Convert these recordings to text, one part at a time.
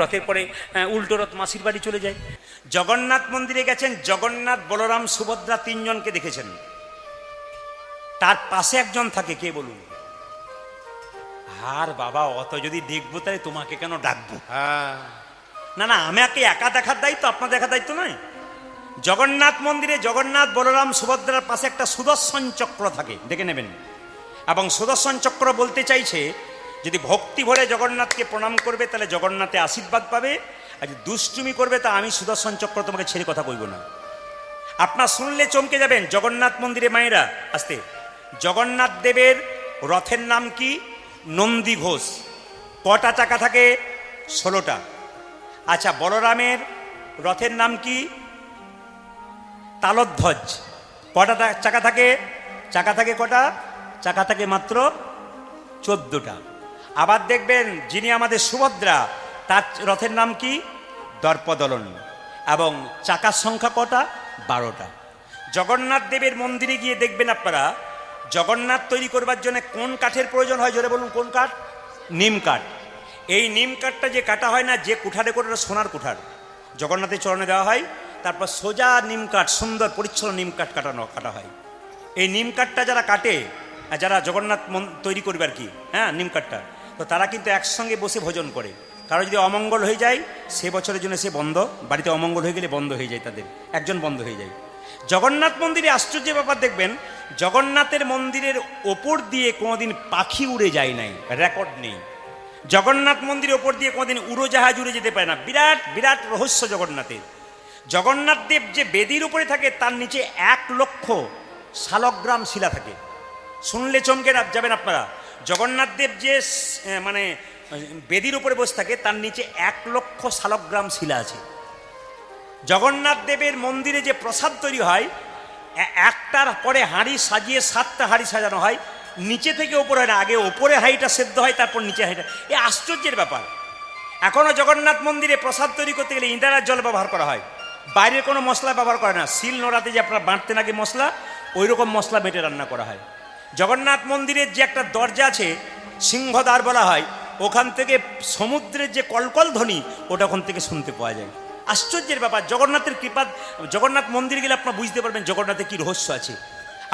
রথের পরে উল্টো রথ মাসির বাড়ি চলে যায়। জগন্নাথ মন্দিরে গেছেন, জগন্নাথ বলরাম সুভদ্রা তিনজনকে দেখেছেন, তার পাশে একজন থাকে, কে বলুন? আর বাবা অত যদি দেখবো তাহলে তোমাকে কেন ডাকবো? না না, আমাকে একা দেখার দায়িত্ব, আপনার দেখার দায়িত্ব নয়। জগন্নাথ মন্দিরে জগন্নাথ বলরাম সুভদ্রার পাশে একটা সুদর্শন চক্র থাকে, দেখে নেবেন। এবং সুদর্শন চক্র বলতে চাইছে যদি ভক্তি ভরে জগন্নাথকে প্রণাম করবে তাহলে জগন্নাথে আশীর্বাদ পাবে, আর যদি দুষ্টুমি করবে তা আমি সুদর্শন চক্র তোমাকে ছেড়ে কথা বলবো না। আপনার শুনলে চমকে যাবেন। জগন্নাথ মন্দিরে মায়েরা আসতে, জগন্নাথ দেবের রথের নাম কি? নন্দী ঘোষ। কটা চাকা থাকে? 16টা। আচ্ছা, বলরামের রথের নাম কি? তালধ্বজ। কটা চাকা থাকে? চাকা থাকে কটা? চাকা থাকে মাত্র 14টা। আবার দেখবেন যিনি আমাদের সুভদ্রা, তার রথের নাম কি? দর্পদলন। এবং চাকার সংখ্যা কটা? 12টা। জগন্নাথ দেবের মন্দিরে গিয়ে দেখবেন আপনারা, জগন্নাথ তৈরি করবার জন্য কোন কাঠের প্রয়োজন হয়? জোরে বলুন, কোন কাঠ? নিম কাঠ। এই নিম কাঠটা যে কাটা হয় না, যে কুঠারে করে, সোনার কুঠার জগন্নাথের চরণে দেওয়া হয়, তারপর সোজা নিম কাঠ, সুন্দর পরিচ্ছন্ন নিম কাঠ কাটা হয়। এই নিম কাঠটা যারা কাটে, যারা জগন্নাথ তৈরি করবে আর কি, হ্যাঁ, নিম কাঠটা, তো তারা কিন্তু একসঙ্গে বসে ভোজন করে। কারো যদি অমঙ্গল হয়ে যায় সে বছরের জন্য সে বন্ধ, বাড়িতে অমঙ্গল হয়ে গেলে বন্ধ হয়ে যায়, তাদের একজন বন্ধ হয়ে যায়। জগন্নাথ মন্দিরে আশ্চর্য ব্যাপার দেখবেন, জগন্নাথের মন্দিরের ওপর দিয়ে কোনোদিন পাখি উড়ে যায় নাই, রেকর্ড নেই। জগন্নাথ মন্দিরের ওপর দিয়ে কোনোদিন উড়োজাহাজ উড়ে যেতে পারে না। বিরাট বিরাট রহস্য জগন্নাথের। জগন্নাথ দেব যে বেদির উপরে থাকে তার নিচে 1 লক্ষ শালগ্রাম শিলা থাকে। শুনলে চমকে যাবেন আপনারা। জগন্নাথ দেব যে মানে বেদির উপরে বসে থাকে তার নিচে 1 লক্ষ শালগ্রাম শিলা আছে। জগন্নাথ দেবের মন্দিরে যে প্রসাদ তৈরি হয়, একটার পরে হাঁড়ি সাজিয়ে 7টা হাঁড়ি সাজানো হয়, নিচে থেকে ওপরে হয় না, আগে ওপরে হাঁড়িটা সেদ্ধ হয়, তারপর নিচে হাঁড়িটা। এ আশ্চর্যের ব্যাপার। এখনো জগন্নাথ মন্দিরে প্রসাদ তৈরি করতে গেলে ইঁদারার জল ব্যবহার করা হয়, বাইরের কোনো মশলা ব্যবহার করে না। শিল নোড়াতে যে আপনারা বাঁটতেন আগে মশলা, ওই রকম মশলা বেটে রান্না করা হয়। জগন্নাথ মন্দিরের যে একটা দরজা আছে, সিংহদ্বার বলা হয়, ওখান থেকে সমুদ্রের যে কলকল ধ্বনি ওটা ওখান থেকে শুনতে পাওয়া যায়। আশ্চর্যের ব্যাপার। জগন্নাথের কৃপা, জগন্নাথ মন্দির গেলে আপনারা বুঝতে পারবেন জগন্নাথের কি রহস্য আছে।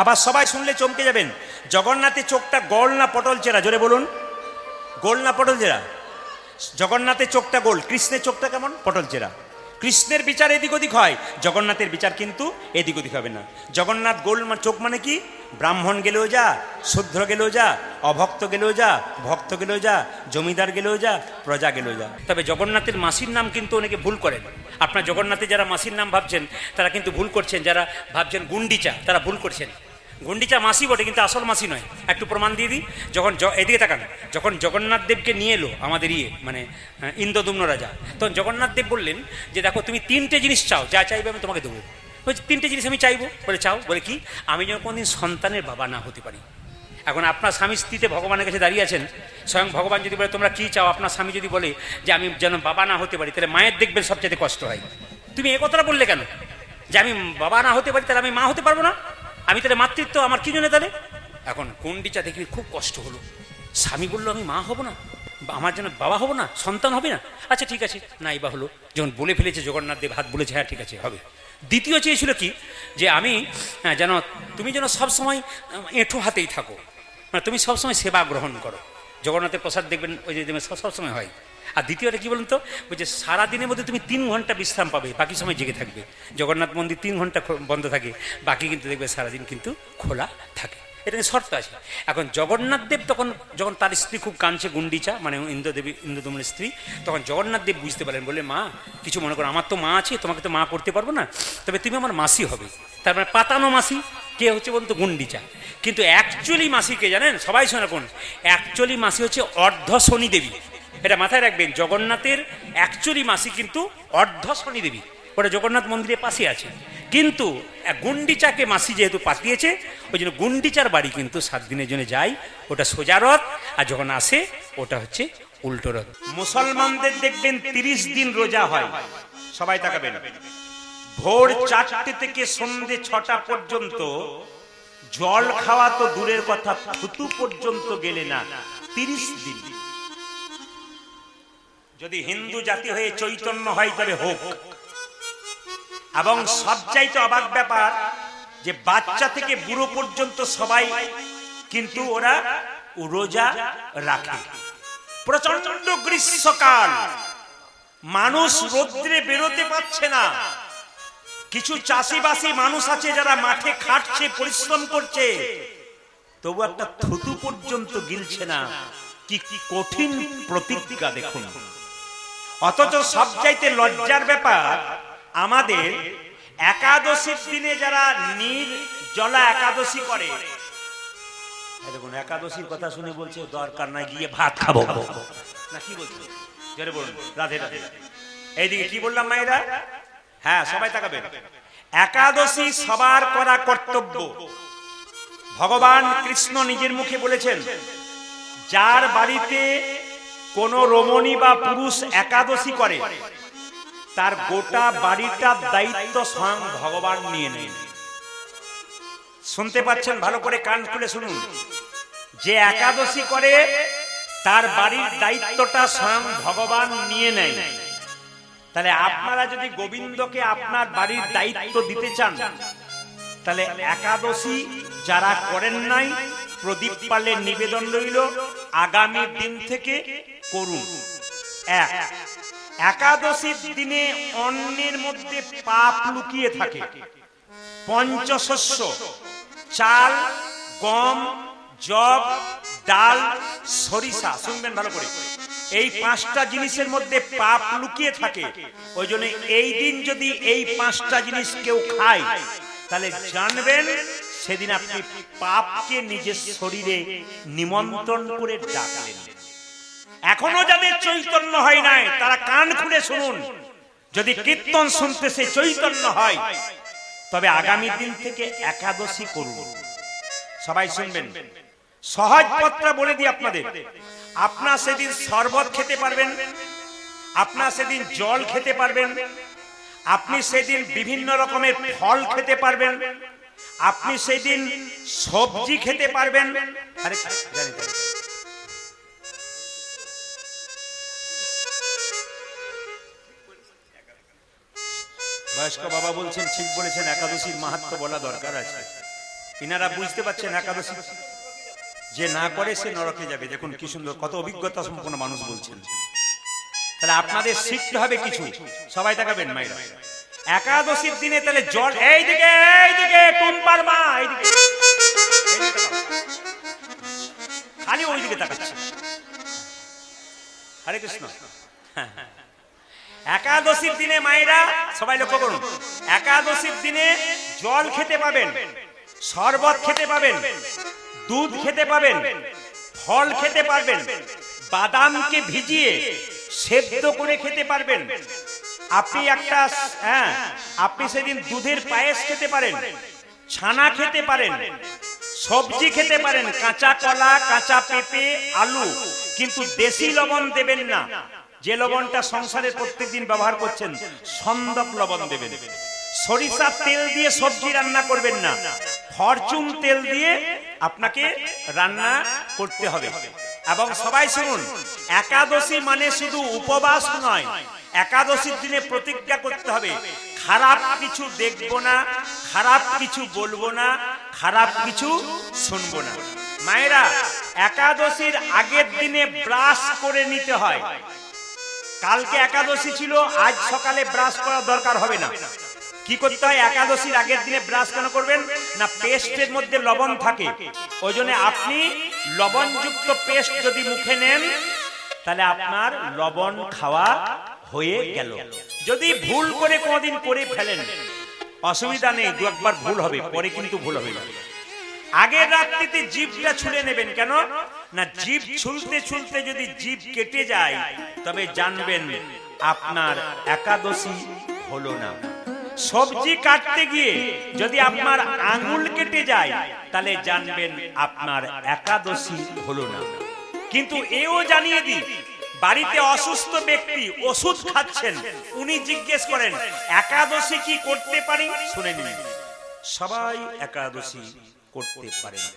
আবার সবাই শুনলে চমকে যাবেন, জগন্নাথের চোখটা গোল না পটল চেরা? জোরে বলুন, গোল না পটল চেরা? জগন্নাথের চোখটা গোল, কৃষ্ণের চোখটা কেমন? পটল চেরা। কৃষ্ণের বিচার এদিক ওদিক হয়, জগন্নাথের বিচার কিন্তু এদিক ওদিক হবে না। জগন্নাথ গোল চোখ মানে কি? ব্রাহ্মণ গেলেও যা, শূদ্র গেলেও যা, অভক্ত গেলেও যা, ভক্ত গেলেও যা, জমিদার গেলেও যা, প্রজা গেলেও যা। তবে জগন্নাথের মাসির নাম কিন্তু অনেকে ভুল করেন। আপনার জগন্নাথে যারা মাসির নাম ভাবছেন তারা কিন্তু ভুল করছেন। যারা ভাবছেন গুন্ডিচা, তারা ভুল করছেন। গুন্ডিচা মাসি বটে, কিন্তু আসল মাসি নয়। একটু প্রমাণ দিয়ে দিই। যখন এদিকে তাকান, যখন জগন্নাথ দেবকে নিয়ে এলো আমাদের মানে ইন্দ্রদুম্ন রাজা, তখন জগন্নাথ দেব বললেন যে দেখো, তুমি 3টে জিনিস চাও, যা চাইবে আমি তোমাকে দেবো। বলছি 3টে জিনিস আমি চাইবো। বলে চাও। বলে কি? আমি যেন কোনোদিন সন্তানের বাবা না হতে পারি। এখন আপনার স্বামী স্ত্রীতে ভগবানের কাছে দাঁড়িয়ে আছেন, স্বয়ং ভগবান যদি বলে তোমরা কী চাও, আপনার স্বামী যদি বলে যে আমি যেন বাবা না হতে পারি, তাহলে মায়ের দেখবেন সবচেয়ে কষ্ট হয়। তুমি এ কথাটা বললে কেন যে আমি বাবা না হতে পারি, তাহলে আমি মা হতে পারবো না? আমি তাহলে মাতৃত্ব আমার কি জন্য তাহলে? এখন গুন্ডিচা দেখবি খুব কষ্ট হলো। স্বামী বললো আমি মা হব না, আমার যেন বাবা হব না, সন্তান হবে না। আচ্ছা ঠিক আছে, নাই বা হলো। যখন বলে ফেলেছে জগন্নাথ দেব, হাত বলেছে হ্যাঁ ঠিক আছে হবে। দ্বিতীয় চেয়েছিল কি? যে আমি যেন তুমি যেন সবসময় এঁঠো হাতেই থাকো, মানে তুমি সবসময় সেবা গ্রহণ করো। জগন্নাথের প্রসাদ দেখবেন ওই যে সবসময় হয়। আর দ্বিতীয়টা কি বলুন তো? বলছে সারাদিনের মধ্যে তুমি 3 ঘন্টা বিশ্রাম পাবে, বাকি সময় জেগে থাকবে। জগন্নাথ মন্দির 3 ঘন্টা বন্ধ থাকে, বাকি কিন্তু দেখবে সারাদিন কিন্তু খোলা থাকে। এটা শর্ত আছে। এখন জগন্নাথ দেব তখন যখন তার স্ত্রী খুব কাঁদছে, গুন্ডিচা মানে ইন্দ্রদুম্নের স্ত্রী, তখন জগন্নাথ দেব বুঝতে পারলেন, বলে মা কিছু মনে করো, আমার তো মা আছে, তোমাকে তো মা করতে পারবো না, তবে তুমি আমার মাসি হবে। তার মানে পাতানো মাসি। কে হচ্ছে বলতো? গুন্ডিচা। কিন্তু অ্যাকচুয়ালি মাসি কে জানেন? সবাই শোনা কোন? অ্যাকচুয়ালি মাসি হচ্ছে অর্ধ শনি দেবী। এটা মাথায় রাখবেন, জগন্নাথের অ্যাকচুয়ালি মাসি কিন্তু অর্ধ শনি দেবী। ওটা জগন্নাথ মন্দিরের পাশে আছে। কিন্তু গুন্ডিচাকে মাসি যেহেতু পাঠিয়েছে, ওই জন্য গুন্ডিচার বাড়ি কিন্তু 7 দিনের জন্য যায়। ওটা সোজা রথ, আর যখন আসে ওটা হচ্ছে উল্টো রথ। মুসলমানদের দেখবেন 30 দিন রোজা হয়। সবাই তাকাবেন, ভোর 4টে থেকে সন্ধ্যে 6টা পর্যন্ত জল খাওয়া তো দূরের কথা, থুতু পর্যন্ত গেলে না। 30 দিন। যদি হিন্দু জাতি হয়ে চৈতন্য হয় তবে হোক। এবং সবচাইতে অবাক ব্যাপার যে বাচ্চা থেকে বুড়ো পর্যন্ত সবাই কিন্তু ওরা রোজা রাখে। প্রচন্ড গ্রীষ্মকাল, মানুষ রোদ্রে বেরোতে পারছে না। কিছু চাষিবাসী মানুষ আছে যারা মাঠে খাটছে, পরিশ্রম করছে, তবু একটা থুতু পর্যন্ত গিলছে না। কি কঠিন প্রতিজ্ঞা দেখুন। অথচ সবচাইতে লজ্জার ব্যাপার, আমাদের একাদশীর দিনে যারা নির্জলা একাদশী করে, দেখুন একাদশীর কথা শুনে বলছে দরকার নাই, গিয়ে ভাত খাবো না, কি বলছে জোরে বলুন, রাধে রাধে। এইদিকে কি বললাম মায়েরা? হ্যাঁ, সবাই তাকাবেন। একাদশী সবার করা কর্তব্য। ভগবান কৃষ্ণ নিজের মুখে বলেছেন, যার বাড়িতে কোন রমণী বা পুরুষ একাদশী করে তার গোটা বাড়িটার দায়িত্ব স্বয়ং ভগবান নিয়ে নেন। শুনতে পাচ্ছেন? ভালো করে কান খুলে শুনুন। যে একাদশী করে তার বাড়ির দায়িত্বটা স্বয়ং ভগবান নিয়ে নেয়। তাহলে আপনারা যদি গোবিন্দকে আপনার বাড়ির দায়িত্ব দিতে চান, তাহলে একাদশী যারা করেন নাই, প্রদীপ পালের নিবেদন রইল, আগামী দিন থেকে করুন। একাদশীর দিনে অন্নের মধ্যে পাপ লুকিয়ে থাকে। পঞ্চশস্য, চাল, গম, জব, ডাল, সরিষা, শুনবেন ভালো করে, এই পাঁচটা জিনিসের মধ্যে পাপ লুকিয়ে থাকে। ওই জন্য এই দিন যদি এই পাঁচটা জিনিস কেউ খায়, তাহলে জানবেন সেদিন আপনি পাপকে নিজের শরীরে নিমন্ত্রণ করে ডাকলেন। এখনো যাদের চৈতন্য হয় নাই তারা কান খুলে শুনুন। যদি কীর্তন শুনতে সে চৈতন্য হয়, তবে আগামী দিন থেকে একাদশী করুন। সবাই শুনবেন। সহজ পত্রা বলে দিই আপনাদের। আপনার সেদিন শরবত খেতে পারবেন, আপনার সেদিন জল খেতে পারবেন, আপনি সেদিন বিভিন্ন রকমের ফল খেতে পারবেন, আপনি সেদিন সবজি খেতে পারবেন। আরে জানি তো, বয়স্ক বাবা বলছেন, ঠিক বলেছেন, একাদশীর মাহাত্ম্য বলা দরকার আছে। ইনারা বুঝতে পারছেন একাদশী যে না করে সে নরকে যাবে। দেখুন কি সুন্দর, কত অভিজ্ঞতা সম্পন্ন মানুষ বলছেন। তাহলে আপনাদের শিখতে হবে কিছু। সবাই তাকাবেন মায়েরা। একাদশীর দিনে তাহলে জল, এইদিকে এইদিকে টুম্পার মা, এইদিকে খালি ওইদিকে তাকাচ্ছে। হরে কৃষ্ণ। একাদশীর দিনে মায়েরা সবাই লক্ষ্য করুন, একাদশীর দিনে জল খেতে পাবেন, শরবত খেতে পাবেন, দুধ খেতে পাবেন, ফল খেতে পারবেন, বাদামকে ভিজিয়ে সেদ্ধ করে খেতে পারবেন। আপনি একটা আপনি সেদিন দুধের পায়েস খেতে পারেন, ছানা খেতে পারেন, সবজি খেতে পারেন, কাঁচা কলা, কাঁচা পেঁপে, আলু, কিন্তু দেশি লবণ দেবেন না। যে লবণটা সংসারে প্রত্যেকদিন ব্যবহার করছেন, সন্দক লবণ দেবেন। সরিষার তেল দিয়ে সবজি রান্না করবেন না, ফরচুন তেল দিয়ে আপনাকে রান্না করতে হবে। এবং সবাই শুনুন, একাদশী মানে শুধু উপবাস নয়, একাদশীর দিনে প্রতিজ্ঞা করতে হবে, খারাপ কিছু দেখব না, খারাপ কিছু বলবো না, খারাপ কিছু শুনবো না। মায়েরা, একাদশীর আগের দিনে ব্রাশ করে নিতে হয়। কালকে একাদশী ছিল, আজ সকালে ব্রাশ করার দরকার হবে না। কি করতে হয়? একাদশীর আগের দিনে ব্রাশ কেন করবেন না? পেস্টের মধ্যে লবণ থাকে, ওই জন্য আপনি লবণযুক্ত পেস্ট যদি মুখে নেন, তাহলে আপনার লবণ খাওয়া হয়ে গেল। যদি ভুল করে কোনদিন করে ফেলেন, অসুবিধা নেই, দু একবার ভুল হবে, পরে কিন্তু ভুল হবে না। আগের রাত্রিতে জিভটা ছুলে নেবেন। কেন না? জিভ ছুলতে ছুলতে যদি জিভ কেটে যায়, তবে জানবেন আপনার একাদশী হলো না। সবজি কাটতে গিয়ে যদি আপনার আঙ্গুল কেটে যায়, তাহলে জানবেন আপনার একাদশী হলো না। কিন্তু এও জানিয়ে দিই, বাড়িতে অসুস্থ ব্যক্তি ওষুধ খাচ্ছেন, উনি জিজ্ঞেস করেন একাদশী কি করতে পারি? শুনে নিন, সবাই একাদশী করতে পারে না,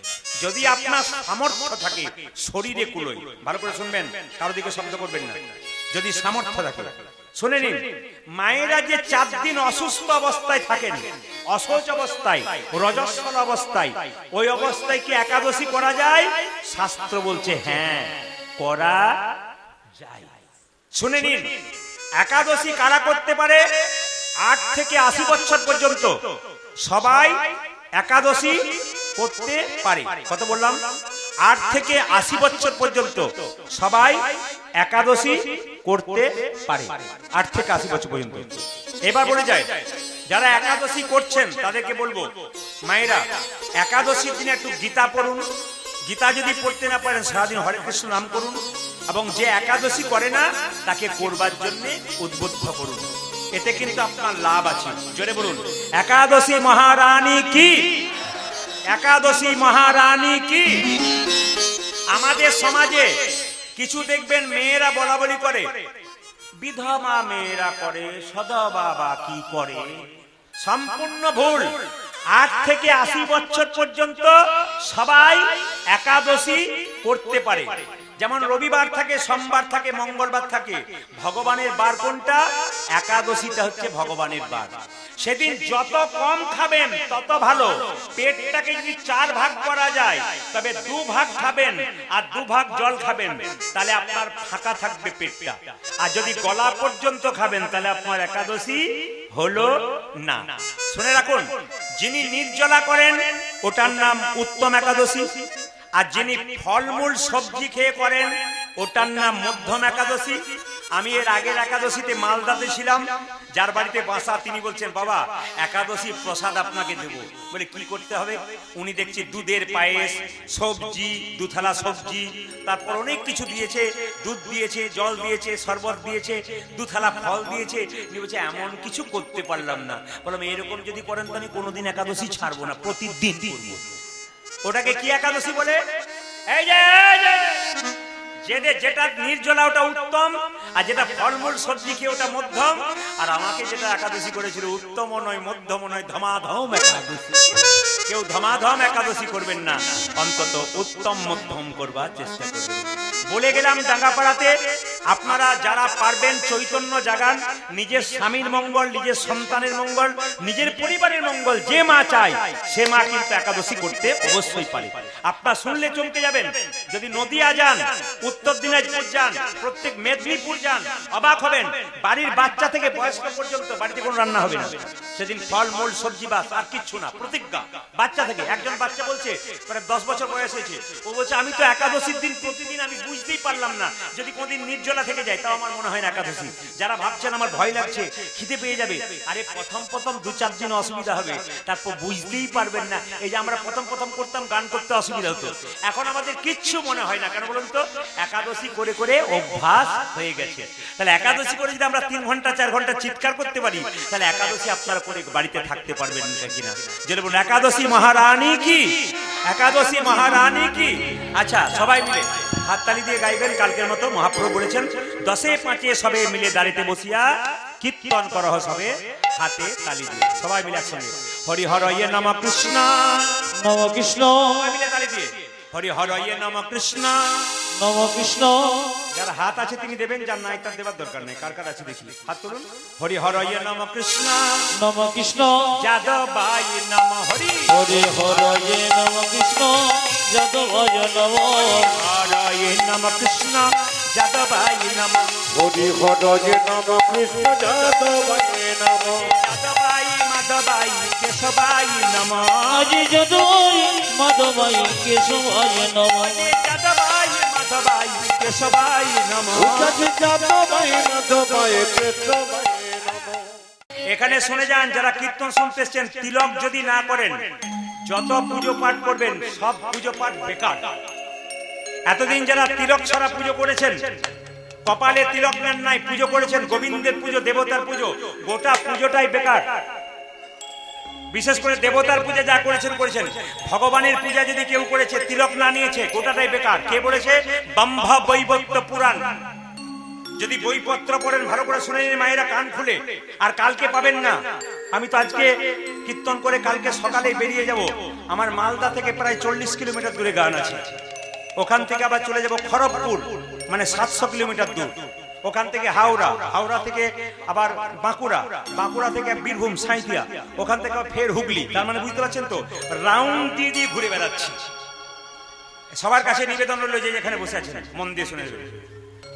যদি আপনার সামর্থ্য থাকে, শরীরে কুলোয়। ভালো করে শুনবেন, কারো দিকে শব্দ করবেন না। যদি সামর্থ্য থাকে। শুনে নিন, মায়েরা যে 4 দিন অসুস্থ অবস্থায় থাকেন, অসহজ অবস্থায়, রজস্বল অবস্থায়, ওই অবস্থায় কি একাদশী করা যায়? শাস্ত্র বলছে হ্যাঁ, করা যায়। শুনে নিন, একাদশী কারা করতে পারে? 8 থেকে 80 বছর পর্যন্ত সবাই একাদশী করতে পারে। কত বললাম? 8 থেকে 80 বছর পর্যন্ত সবাই একাদশী করতে পারে। 8 থেকে 80 বছর পর্যন্ত। এবার বলে যায়, যারা একাদশী করছেন তাদেরকে বলবো, মায়েরা একাদশীর দিনে একটু গীতা পড়ুন। গীতা যদি পড়তে না পারেন, সারাদিন হরে কৃষ্ণ নাম করুন, এবং যে একাদশী করে না তাকে করবার জন্য উদ্বুদ্ধ করুন। এতে কিন্তু আপনার লাভ আছে। জোরে বলুন, একাদশী মহারানী কি! একাদশী মহারানী কি! আমাদের সমাজে কিছু দেখবেন মেয়েরা বলা বলি করে, বিধবা মেয়েরা করে, সধবা বা কি করে। সম্পূর্ণ ভুল। 8 থেকে 80 বছর পর্যন্ত সবাই একাদশী করতে পারে। যেমন রবিবার থাকে, সোমবার থাকে, মঙ্গলবার থাকে। ভগবানের বার কোনটা? একাদশীটা হচ্ছে ভগবানের বার। সেদিন যত কম খাবেন তত ভালো। পেটটাকে যদি 4 ভাগ করা যায়, তবে 2 ভাগ খাবেন আর 2 ভাগ জল খাবেন, তাহলে আপনার ফাঁকা থাকবে পেটটা। আর যদি গলা পর্যন্ত খাবেন, তাহলে আপনার একাদশী হলো না। শুনে রাখুন, যিনি নির্জলা করেন ওটার নাম উত্তম একাদশী, আর যিনি ফলমূল সবজি খেয়ে করেন ওটার নাম মধ্যম একাদশী। আমি এর আগের একাদশীতে মালদাতে ছিলাম, যার বাড়িতে বাসা তিনি বলছেন, বাবা একাদশী প্রসাদ আপনাকে দেব। বলে কি করতে হবে? উনি দেখছি দুধের পায়েস, সবজি, 2 থালা সবজি, তারপর অনেক কিছু দিয়েছে, দুধ দিয়েছে, জল দিয়েছে, শরবত দিয়েছে, 2 থালা ফল দিয়েছে। উনি বলছে এমন কিছু করতে পারলাম না। বললাম এরকম যদি করেন তো আমি কোনোদিন একাদশী ছাড়বো না, প্রতিদিন করবো। ওটাকে কি একাদশী বলে? এই যে যেটা নির্জলা ওটা উত্তম, আর যেটা ফলমূল সবজি খেয়ে ওটা মধ্যম। আর আমাকে যেটা একাদশী করেছিল, উত্তম নয়, মধ্যম নয়, ধমাধম একাদশী। কেউ ধমাধম একাদশী করবেন না, অন্তত উত্তম মধ্যম করবার চেষ্টা করবেন। বলে গেলাম ডাঙ্গাপাড়াতে, আপনারা যারা পারবেন চৈতন্য জাগান। নিজের স্বামীর মঙ্গল, নিজের সন্তানের মঙ্গল, নিজের পরিবারের মঙ্গল যে মা চায়, সে মা কিন্তু একাদশী করতে অবশ্যই পারে। আপনারা শুনলে চমকে যাবেন। যদি নদিয়া যান, উত্তর দিনাজপুর যান, প্রত্যেক মেদিনীপুর যান, অবাক হবেন। বাড়ির বাচ্চা থেকে বয়স্ক পর্যন্ত বাড়িতে কোনো রান্না হবে না। সেদিন ফল মূল সবজি বাস, আর কিচ্ছু না। প্রতিজ্ঞা বাচ্চা থেকে। একজন বাচ্চা বলছে, প্রায় 10 বছর বয়স হয়েছে, ও বলছে আমি তো একাদশীর দিন প্রতিদিন আমি বুঝতেই পারলাম না, যদি কোনদিন নির্জলা থেকে যায় তাও আমার মনে হয় না একাদশী। যারা ভাবছেন আমার ভয় লাগছে, খিদে পেয়ে যাবে, আরে প্রথম 2-4 দিন অসুবিধা হবে, তারপর বুঝতেই পারবেন না। এই যে আমরা প্রথম করতাম, গান করতে অসুবিধা হতো, এখন আমাদের কিচ্ছু মনে হয় না। কেন বলুন তো? একাদশী করে করে অভ্যাস হয়ে গেছে। তাহলে একাদশী করে যদি আমরা 3 ঘন্টা 4 ঘন্টা চিৎকার করতে পারি, তাহলে একাদশী আপনারা করে বাড়িতে থাকতে পারবেন কিনা? যেটা বলুন, একাদশী মহারানী কি! একাদশী মহারানী কি! আচ্ছা, সবাই মিলে হাততালি দিয়ে গাইবেন। কালকের মতো মহাপ্রভু বলেছেন, 10এ 5এ সবে মিলে দাঁড়িতে বসিয়া কীর্তন করহ সবে হাতে তালি দিয়ে। সবাই মিলে একসঙ্গে হরি হরয়ে নম কৃষ্ণ নম কৃষ্ণ, সবাই মিলে তালি দিয়ে হরি হরয়ে নম কৃষ্ণ নম কৃষ্ণ। যার হাত আছে তিনি দেবেন, যার নাই তার দেবার দরকার নেই। কার কার আছে দেখি, হাত তুলুন। হরি হরয়ে নম কৃষ্ণ নম কৃষ্ণ, যাদবাই নম হরি হরি হরয়ে নম কৃষ্ণ, যাদবায় নম হরয়ে নম কৃষ্ণ যাদবাই নম হরি হরয়ে নম কৃষ্ণ, যাদবায় নম যাদবাই মাধবাই কেশবাই নম আজি যাদবায় মাধবায় কেশবায় নম যাদবাই মাধবাই কেশবাই নম। আজি যাদবায় মাধবায় কেশবায় নম। এখানে শুনে যান, যারা কীর্তন শুনতে এসছেন, তিলক যদি না করেন, যত পুজো পাঠ করবেন সব পুজো পাঠ বেকার। এতদিন যারা তিলক ছাড়া পুজো করেছেন, কপালে তিলক নেন নাই, পুজো করেছেন, গোবিন্দের পুজো, দেবতার পুজো, গোটা পুজোটাই বেকার। বিশেষ করে দেবতার পূজা যা করেছেন করেছেন। ভগবানের পূজা যদি কেউ করেছে, তিলক না নিয়েছে, গোটাটাই বেকার। কে বলেছে? ব্রহ্মা বৈবর্ত পুরাণ। যদি বইপত্র পড়েন ভালো করে শুনে নিন মায়েরা, কান খুলে। আর কালকে পাবেন না। আমি তো আজকে কীর্তন করে কালকে সকালে বেরিয়ে যাব। আমার মালদা থেকে প্রায় 40 কিলোমিটার দূরে গান আছে। ওখান থেকে আবার চলে যাব খড়গপুর, মানে 700 কিলোমিটার দূর। ওখান থেকে হাওড়া, হাওড়া থেকে আবার বাঁকুড়া, বাঁকুড়া থেকে বীরভূম সাঁইথিয়া, ওখান থেকে ফের হুগলি। তার মানে বুঝতে পারছেন তো, রাউন্ড দিয়ে দিয়ে ঘুরে বেড়াচ্ছি। সবার কাছে নিবেদন রইল যে এখানে বসে আছেন মন দিয়ে শুনে নেবেন।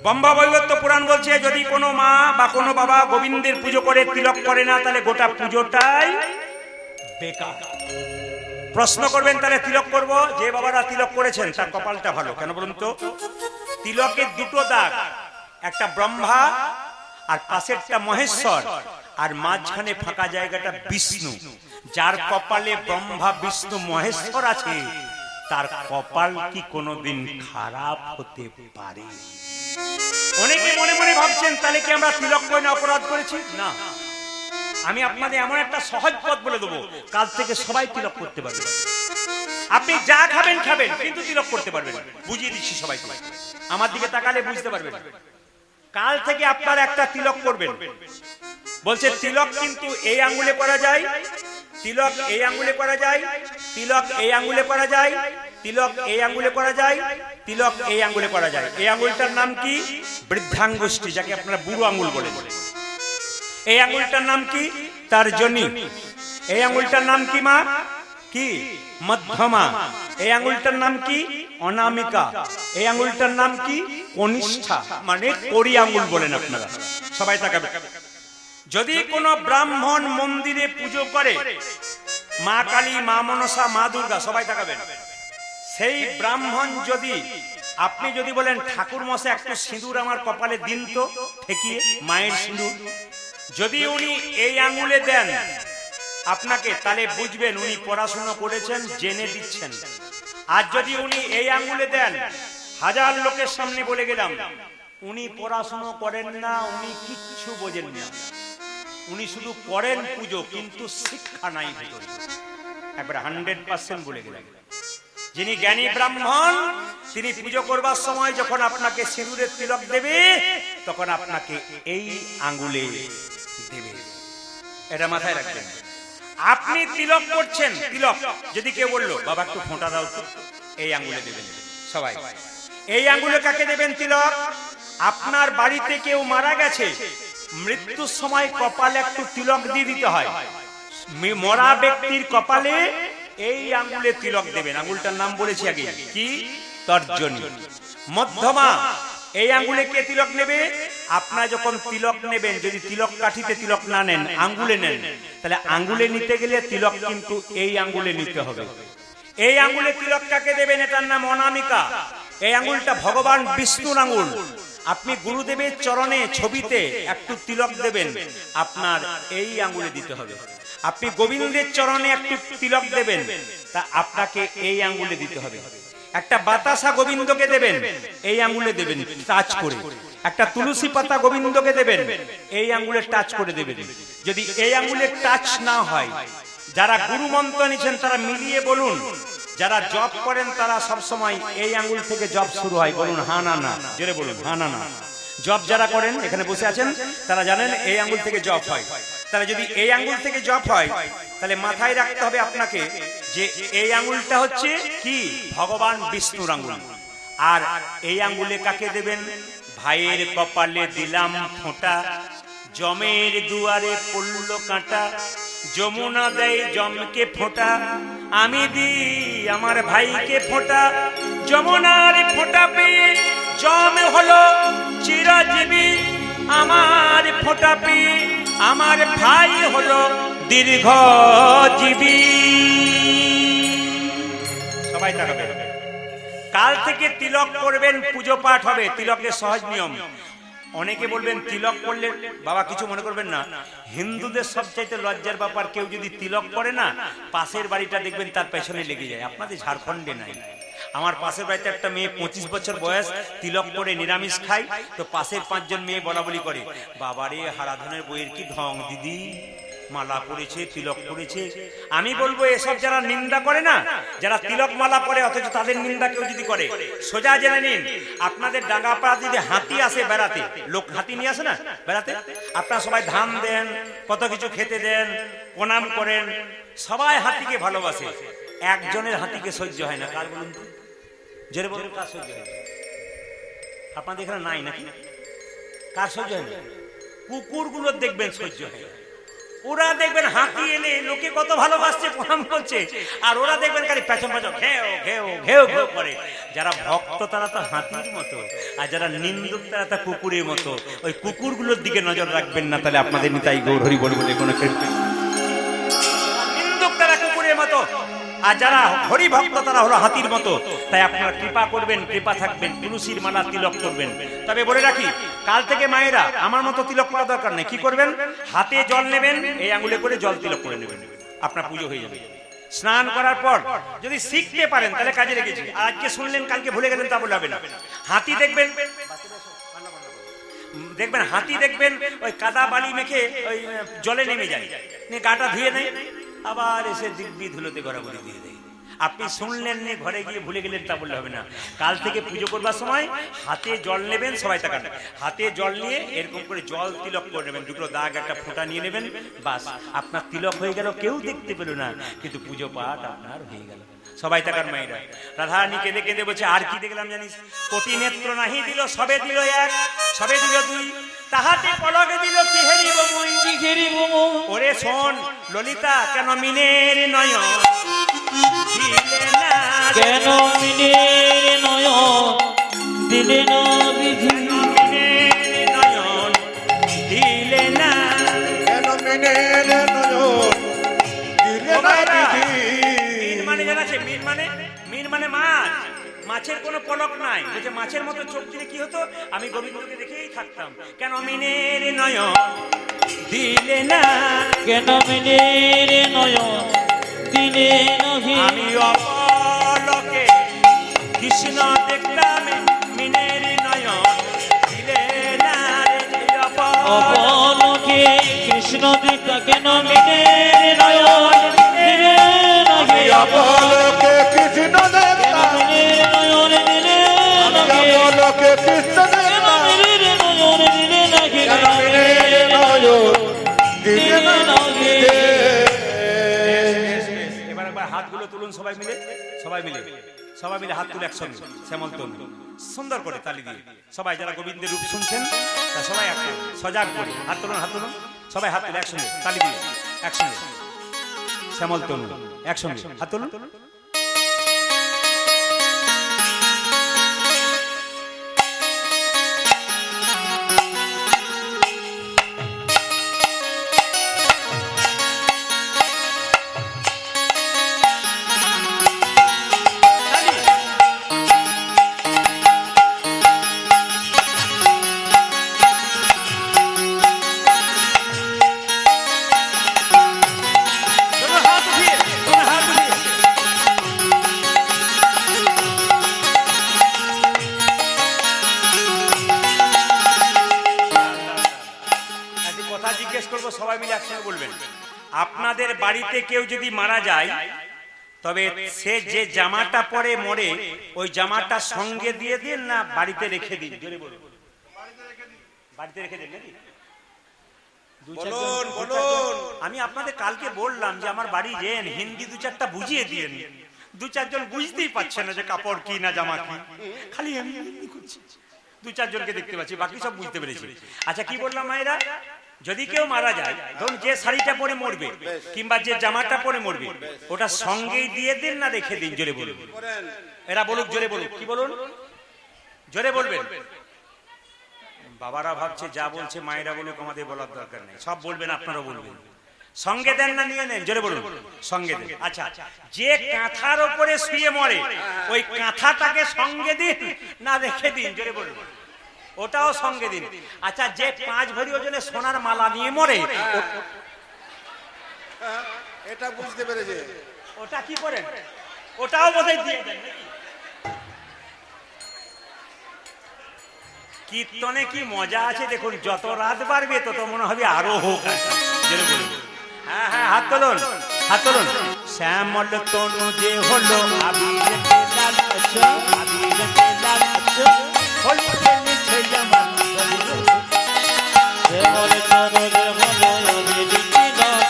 ব্রহ্ম বৈবর্ত পুরাণ বলছে যদি কোনো মা বা কোনো বাবা গোবিন্দের পুজো করে তিলক করে না, তাহলে গোটা পুজোটাই বেকার। প্রশ্ন করবেন তাহলে তিলক করব, যে বাবারা তিলক করেছেন তার কপালটা ভালো। কেন বলুন তো? তিলকের দুটো দাগ, একটা ব্রহ্মা আর পাশেরটা মহেশ্বর, আর মাঝখানে ফাঁকা জায়গাটা বিষ্ণু। যার কপালে ব্রহ্মা বিষ্ণু মহেশ্বর আছে তার কপাল কি কোনোদিন খারাপ হতে পারে? অনেকে মনে মনে ভাবছেন তাহলে কি আমরা তিলক করে না অপরাধ করেছি? না, আমি আপনাদের এমন একটা সহজ পথ বলে দেবো, কাল থেকে সবাই তিলক করতে পারবে। আপনি যা খাবেন খাবেন, কিন্তু তিলক করতে পারবেন। বুঝিয়ে দিচ্ছি সবাইকে, আমার দিকে তাকালে বুঝতে পারবেন। কাল থেকে আপনারা একটা তিলক করবেন। বলছে তিলক কিন্তু এই আঙ্গুলে করা যায়, তিলক এই আঙ্গুলে করা যায়, তিলক এই আঙ্গুলে করা যায়, তিলক এই আঙ্গুলে করা যায়, তিলক এই আঙ্গুলে করা যায়। এই আঙ্গুলটার নাম কি? বৃদ্ধাঙ্গুষ্ঠী, যাকে আপনারা বুড়ো আঙ্গুল বলেন। এই আঙ্গুলটার নাম কি? তর্জনী। এই আঙ্গুলটার নাম কি মা? কি? মধ্যমা। এই আঙ্গুলটার নাম কি? অনামিকা। এই আঙ্গুলটার নাম কি? কনিষ্ঠা, মানে কড়ি আঙ্গুল বলেন আপনারা। সবাই তাকাবে। যদি কোনো ব্রাহ্মণ মন্দিরে পুজো করে, মা কালী, মা মনসা, মা দুর্গা, সবাই তাকাবেন, সেই ব্রাহ্মণ যদি, আপনি যদি বলেন ঠাকুর মশাই একটু সিঁদুর আমার কপালে দিন তো, ঠেকিয়ে মায়ের সিঁদুর, যদি উনি এই আঙ্গুলে দেন আপনাকে, তাহলে বুঝবেন উনি পড়াশোনা করেছেন, জেনে দিচ্ছেন। আর যদি উনি এই আঙ্গুলে দেন, হাজার লোকের সামনে বলে গেলাম উনি পড়াশোনা করেন না, উনি কিচ্ছু বোঝেন না, উনি শুধু করেন পুজো কিন্তু শিক্ষা নাই ভিতরে। একবার 100% বলে গেলাম। যিনি জ্ঞানী ব্রাহ্মণ, তিনি পুজো করবার সময় যখন আপনাকে সিঁদুরের তিলক দেবে, তখন আপনাকে এই আঙ্গুলে দেবে। এটা মাথায় রাখবেন। আপনি তিলক করছেন, তিলক যদি কেউ বললো বাবা একটু ফোঁটা দাও তো, এই আঙ্গুলে দেবেন সবাই। এই আঙ্গুলে কাকে দেবেন তিলক? আপনার বাড়িতে কেউ মারা গেছে, মৃত্যুর সময় কপালে একটু তিলক দিয়ে দিতে হয়। মরা ব্যক্তির কপালে এই আঙ্গুলে তিলক দেবেন। আঙ্গুলটার নাম বলেছি আগে, কি? তর্জনী। মধ্যমা, এই আঙ্গুলে কে তিলক নেবে? আপনারা যখন তিলক নেবেন, যদি তিলক কাঠিতে তিলক না নেন, আঙ্গুলে নেন, তাহলে আঙ্গুলে নিতে গেলে তিলক কিন্তু এই আঙ্গুলে নিতে হবে। এই আঙ্গুলে তিলক কাকে দেবেন? এটার নাম অনামিকা। এই আঙ্গুলটা ভগবান বিষ্ণুর আঙ্গুল। আপনি গুরুদেবের চরণে, ছবিতে একটু তিলক দেবেন, আপনার এই আঙ্গুলে দিতে হবে। আপনি গোবিন্দের চরণে একটু তিলক দেবেন, তা আপনাকে এই আঙ্গুলে দিতে হবে। একটা বাতাসা গোবিন্দকে দেবেন, এই আঙ্গুলে দেবেন টাচ করে। একটা তুলসী পাতা গোবিন্দকে দেবেন, এই আঙ্গুলে টাচ করে দেবেন। যদি এই আঙ্গুলে টাচ না হয়, যারা গুরু মন্ত্র নিচ্ছেন তারা মিলিয়ে বলুন। যারা জপ করেন তারা সব সময় এই আঙ্গুল থেকে জপ শুরু হয়। বলুন হা না না, জোরে বলুন হা না না। জপ যারা করেন, এখানে বসে আছেন, তারা জানেন এই আঙ্গুল থেকে জপ হয়। তাহলে যদি এই আঙ্গুল থেকে জপ হয়, তাহলে মাথায় রাখতে হবে আপনাকে যে এই আঙ্গুলটা হচ্ছে কি? ভগবান বিষ্ণুর আঙ্গুল। আর এই আঙ্গুলে কাকে দেবেন? ভাইয়ের কপালে দিলাম ফোঁটা, জমের দুয়ারে পড়ল কাঁটা, যমুনা দেয় জমকে ফোঁটা, আমি দিই আমার ভাইকে ফোঁটা। যমুনার ফোঁটা পেয়ে জম হলো চিরজীবী, আমার ফোঁটা পেয়ে আমার ভাই হলো দীর্ঘজীবী। সবাই তাকাবে। কাল থেকে তিলক করবেন, পুজো পাঠ হবে। তিলকের সহজ নিয়ম। অনেকে বলবেন তিলক করলে, বাবা কিছু মনে করবেন না, হিন্দুদের সবচাইতে লজ্জার ব্যাপার, কেউ যদি তিলক করে না, পাশের বাড়িটা দেখবেন তার পেছনে লেগে যায়। আপনাদের ঝাড়খণ্ডে নাই। আমার পাশের বাড়িতে একটা মেয়ে 25 বছর বয়স, তিলক করে নিরামিষ খায়, তো পাশের 5 জন মেয়ে বলা বলি করে, বাবারে হারাধনের বইয়ের কি ঢং দিদি, মালা পড়েছে, তিলক পড়েছে। আমি বলবো এসব যারা নিন্দা করে না, যারা তিলক মালা পরে অথচ তাদের নিন্দা কেউ যদি করে, সোজা জেনে নিন আপনাদের ডাঙ্গাপাড়া যদি হাতি আসে বেড়াতে, লোক হাতি নিয়ে আসে না বেড়াতে, আপনারা সবাই ধান দেন, কত কিছু খেতে দেন, প্রণাম করেন, সবাই হাতিকে ভালোবাসে। একজনের হাতিকে সহ্য হয় না, কার বলুন তো? জোরে বলুন কার সহ্য হয়? আপনাদের এখানে নাই নাকি? কার সহ্য হয় না? কুকুরগুলো দেখবেন সহ্য হয়। ওরা দেখবেন হাতি এলে লোকে কত ভালোবাসছে, প্রণাম করছে, আর ওরা দেখবেন খালি পেছন পেছন ঘেও ঘেও ঘেও ঘেও করে। যারা ভক্ত তারা তো হাতির মতো, আর যারা নিন্দুক তারা তো কুকুরের মতো। ওই কুকুরগুলোর দিকে নজর রাখবেন না, তাহলে আপনাদের নিতাই গৌর হরি বলে বলে কোনো ক্ষেত্রে নিন্দুক তারা কুকুরের মতো, আর যারা হরি ভক্ত তারা হলো হাতির মতো। তাই আপনারা কৃপা করবেন, কৃপা থাকবেন, তুলসীর মালা তিলক করবেন। তবে বলে রাখি, কাল থেকে মায়েরা আমার মতো তিলক করা দরকার নেই। কি করবেন? হাতে জল নেবেন, এই আঙুলে করে জল তিলক করে নেবেন, আপনার পুজো হয়ে যাবে। স্নান করার পর যদি শিখতে পারেন তাহলে কাজে লেগেছে। আর আজকে শুনলেন কালকে ভুলে গেলেন তা বলে হবে না। হাতি দেখবেন, দেখবেন হাতি দেখবেন ওই কাদা বালি মেখে ওই জলে নেমে যায়, নিয়ে গাটা ধুয়ে নেয়, আবার এসে দিব্যি ধুলোতে গড়াগড়ি দিয়ে দেয়। আপনি শুনলেন নে, ঘরে গিয়ে ভুলে গেলেন তা বললে হবে না। কাল থেকে পুজো করবার সময় হাতে জল নেবেন, সবাই তাকান, হাতে জল নিয়ে এরকম করে জল তিলক করে নেবেন, দুটো দাগ একটা ফোঁটা নিয়ে নেবেন, বাস আপনার তিলক হয়ে গেল। কেউ দেখতে পেল না, কিন্তু পুজো পাঠ আপনার হয়ে গেল। সবাই তাকার মায়েরা। রাধারানী কেঁদে কেঁদে বলছে, আর কি দেখলাম জানিস? কোটি নেত্র নাহি দিল, সবে দিল এক, সবে দিল দুই, তাহাতে পলকে দিল কি হেরিব মুই, কি হেরিব মুই। ওরে শোন ললিতা, কেন মিনের নয়ন দিলে না, কেন মিনের নয়ন দিলে না বিধি, মিনের নয়ন দিলে না, কেন মিনের নয়ন দিলে না বিধি। মিন মানে জানাছে, মিন মানে মাছ। মাছের কোনো পলক নাই। বলছে মাছের মতো চোখ দিলে কি হতো? আমি গোবিন্দকে দেখেই থাকতাম। কেন মিনের নয়ন দিলে না, কেন মিনের নয়ন দিলে নহি, আমি অপলকে কৃষ্ণ দেখলাম, মিনের নয়ন দিলে না রে, অপলকে কৃষ্ণ দেখা, কেন মিনের নয়ন দিলে নহি, অপলকে কৃষ্ণ কেন মিনের নয়ন দিলে নহি, অপলকে কৃষ্ণ কেন মিনের নয়ন দিলে নহি, কেন মিনের নয়ন দিলে না নহি। এবার একবার হাতগুলো তুলুন সবাই মিলে, সবাই মিলে, সবাই মিলে হাত তুলে একসঙ্গে শ্যামল তনু সুন্দর করে তালি দিয়ে। সবাই যারা গোবিন্দের রূপ শুনছেন তা সবাই একটা সজাগ করে হাত তুলুন, হাত তুলুন, সবাই হাত তুলে একসঙ্গে তালি দিয়ে, একসঙ্গে শ্যামল তনু একসঙ্গে হাত তুলুন। সবাই মিলে একসঙ্গে বলবেন। আপনাদের বাড়িতে কেউ যদি মারা যায়, তবে সে যে জামাটা পরে মরে, ওই জামাটা সঙ্গে দিয়ে দিন না বাড়িতে রেখে দিন? জোরে বলুন। বাড়িতে রেখে দিন নাকি? বলুন বলুন। আমি আপনাদের কালকে বললাম যে আমার বাড়ি যেন হিন্দি দু চারটা বুঝিয়ে দিয়েন। দু চারজন বুঝতেই পারছে না যে কাপড় কি না জামা কি, খালি আমি হিন্দি করছি। দু চারজনকে দেখতে পাচ্ছি, বাকি সব বুঝতে পেরেছি। আচ্ছা কি বললাম মায়েরা? যদি কেউ মারা যায়, ধরুন যে শাড়িটা পরে মরবে কিংবা যে জামাটা পরে মরবে, ওটা সঙ্গেই দিয়ে দিন না রেখে দিন? জোরে বলুন। এরা বলুক, জোরে বলুক। কি বলুন? জোরে বলবেন। বাবারা ভাবছে যা বলছে মায়েরা বলে আমাদের বলার দরকার নেই, সব বলবেন, আপনারাও বলবেন। সঙ্গে দেন না নিয়ে নেন? জোরে বলুন। সঙ্গে দেন। আচ্ছা, যে কাঁথার উপরে শুয়ে মরে, ওই কাঁথাটাকে সঙ্গে দিন না রেখে দিন? জোরে বলুন। ওটাও সঙ্গে দিন। আচ্ছা, যে 5 ভরি ওজনের সোনার মালা নিয়ে মরে, এটা বুঝতে পেরেছে, ওটা কি করেন? ওটাও বোধহয় দিয়ে দেন নাকি? কীর্তনে কি মজা আছে দেখুন, যত রাত বাড়বে তত মনে হবে আরো হোক। হ্যাঁ হ্যাঁ, হাত তুলুন, হাত তুলুন। শ্যামল তনু যে হলো আবির লাল, আবির লাল হলিতে নিছে জামান, শ্যামল তনু যে হলো আবির লাল,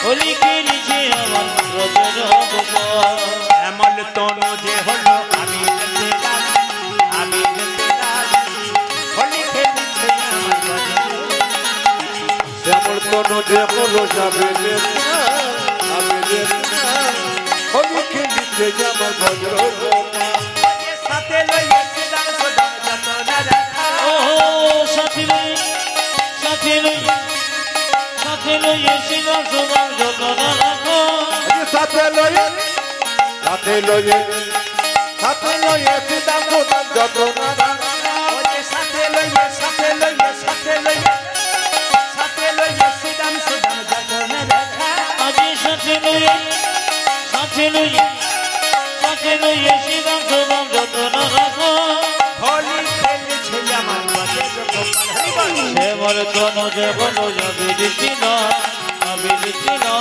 হলিতে নিছে আমার ব্রজের গোপাল। শ্যামল তনু যে হলো আবির লাল, আবির লাল তনু যে হলো যাবে হলি খেলিতে আমার বজ্র সাথে লইয়া সিদাম সদাম যতন রাখা ও সাথী লই সাথী লই সাথী লই সিদাম সদাম যতন রাখো সাথে লয়ে সাথে লয়ে সাথে লয়ে সিদাম সদাম যতন রাখা ওরে সাথে লইয়া সাথে লইয়া সাথে লইয়া সাথে লইয়া সিদাম সদাম যতন রাখা আজি সাথী লই সাথী লই সাথী লই সিদাম সদাম যতন রাখো হোলি খেলছে আমার বজের গোপাল হরি বল সে মোর তনু যে বলো যাবে দিনা আবি দিনা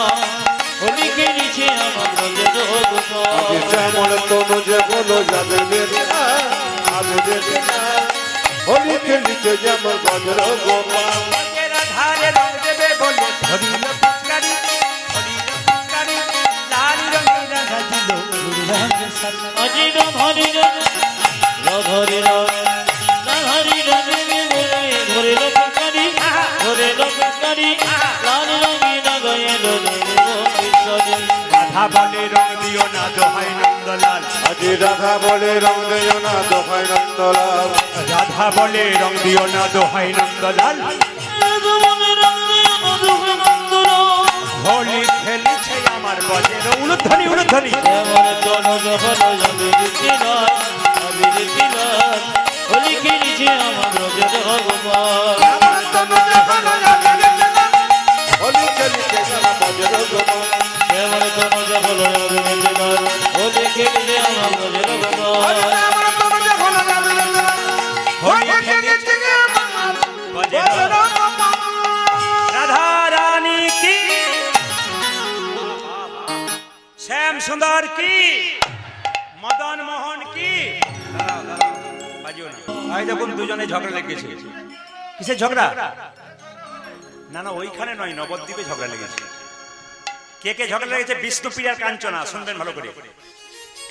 হোলি খেলিছে আমার বজের গোপাল শ্যামল তনু যে হলো যাবে হলি খেলিতে আমার বজ্র গোপাল ধারে রং দেবে বলে ধরিল পিচকারি লাল রঙের রাধা দিল রঙের সাথে আজি রাধারি রাধারি রাধারি রাধারি ধরে লোকারি ধরে লোকারি লাল রঙে লাগায়ে রাধা বলে রং দিও না দোহাই নন্দলাল আজি রাধা বলে রং দেয় না দোহাই নন্দলাল রাধা বলে রং দিও না দোহাই নন্দলাল হোলি খেলেছে আমার বজের উলুধ্বনি উলুধ্বনি হোলি খেলিছে আমার রোজের ভগবান আমার তনু যে হলো যাবে হলি খেলিতে আমার বজ্র গোপাল কেবল তনু যে বলো হোলি খেলিছে আমার রোজের ভগবান আমার তনু যে হলো যাবে হলি খেলিতে আমার বজের বজ্র গোপাল রাধা রানী কি শ্যাম সুন্দর কি মদন মোহন কি বাজিও না। এই দেখুন দুজনে ঝগড়া লেগেছে কিসের ঝগড়া না না ওইখানে নয় নবদ্বীপে ঝগড়া লেগেছে কে কে ঝগড়া লেগেছে বিষ্ণুপ্রিয়া আর কাঞ্চনা শুনবেন ভালো করে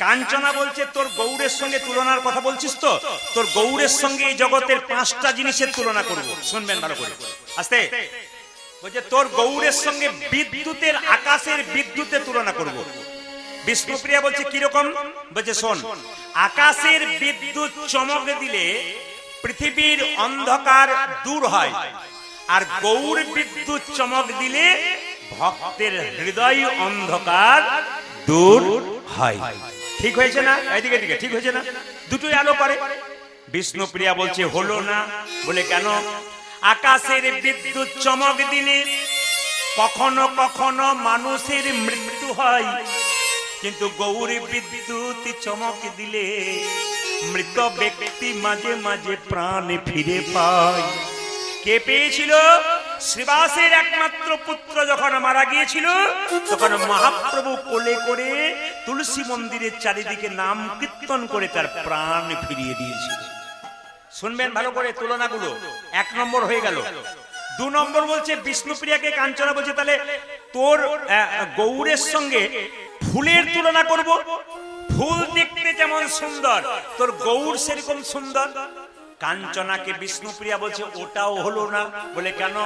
কাঞ্চনা বলছে তোর গৌরের সঙ্গে তুলনার কথা বলছিস তো তোর গৌরের সঙ্গে এই জগতের 5টা জিনিসের তুলনা করব শুনবেন ভালো করে আস্তে বলছে তোর গৌরের সঙ্গে বিদ্যুতের আকাশের বিদ্যুতের তুলনা করব বিষ্ণুপ্রিয়া বলছে কি রকম বলছে শোন আকাশের বিদ্যুৎ চমক দিলে পৃথিবীর অন্ধকার দূর হয় আর গৌর বিদ্যুৎ চমক দিলে ভক্তের হৃদয় অন্ধকার দূর হয় ঠিক হয়েছে না এইদিকে দিকে ঠিক হয়েছে না দুটোই আলো করে বিষ্ণুপ্রিয়া বলছে হলো না বলে কেন আকাশের বিদ্যুৎ চমক দিলে কখনো কখনো মানুষের মৃত্যু হয় কিন্তু গৌরী বিদ্যুৎ চমক দিলে মৃত ব্যক্তি মাঝে মাঝে প্রাণ ফিরে পায় কে পেয়েছিল শ্রীবাসের একমাত্র পুত্র যখন মারা গিয়েছিল তখন মহাপ্রভু কোলে করে তুলসী মন্দিরের চারিদিকে নাম কীর্তন করে তার প্রাণ ফিরিয়ে দিয়েছিল শুনবেন ভালো করে তুলনাগুলো 1 নম্বর হয়ে গেল 2 নম্বর বলছে বিষ্ণুপ্রিয়াকে কাঞ্চনা বলছে তাহলে তোর গৌরের সঙ্গে ফুলের তুলনা করব ফুল দেখতে যেমন সুন্দর তোর গৌর সেরকম সুন্দর কাঞ্চনাকে বিষ্ণুপ্রিয়া বলছে ওটাও হলো না বলে কেন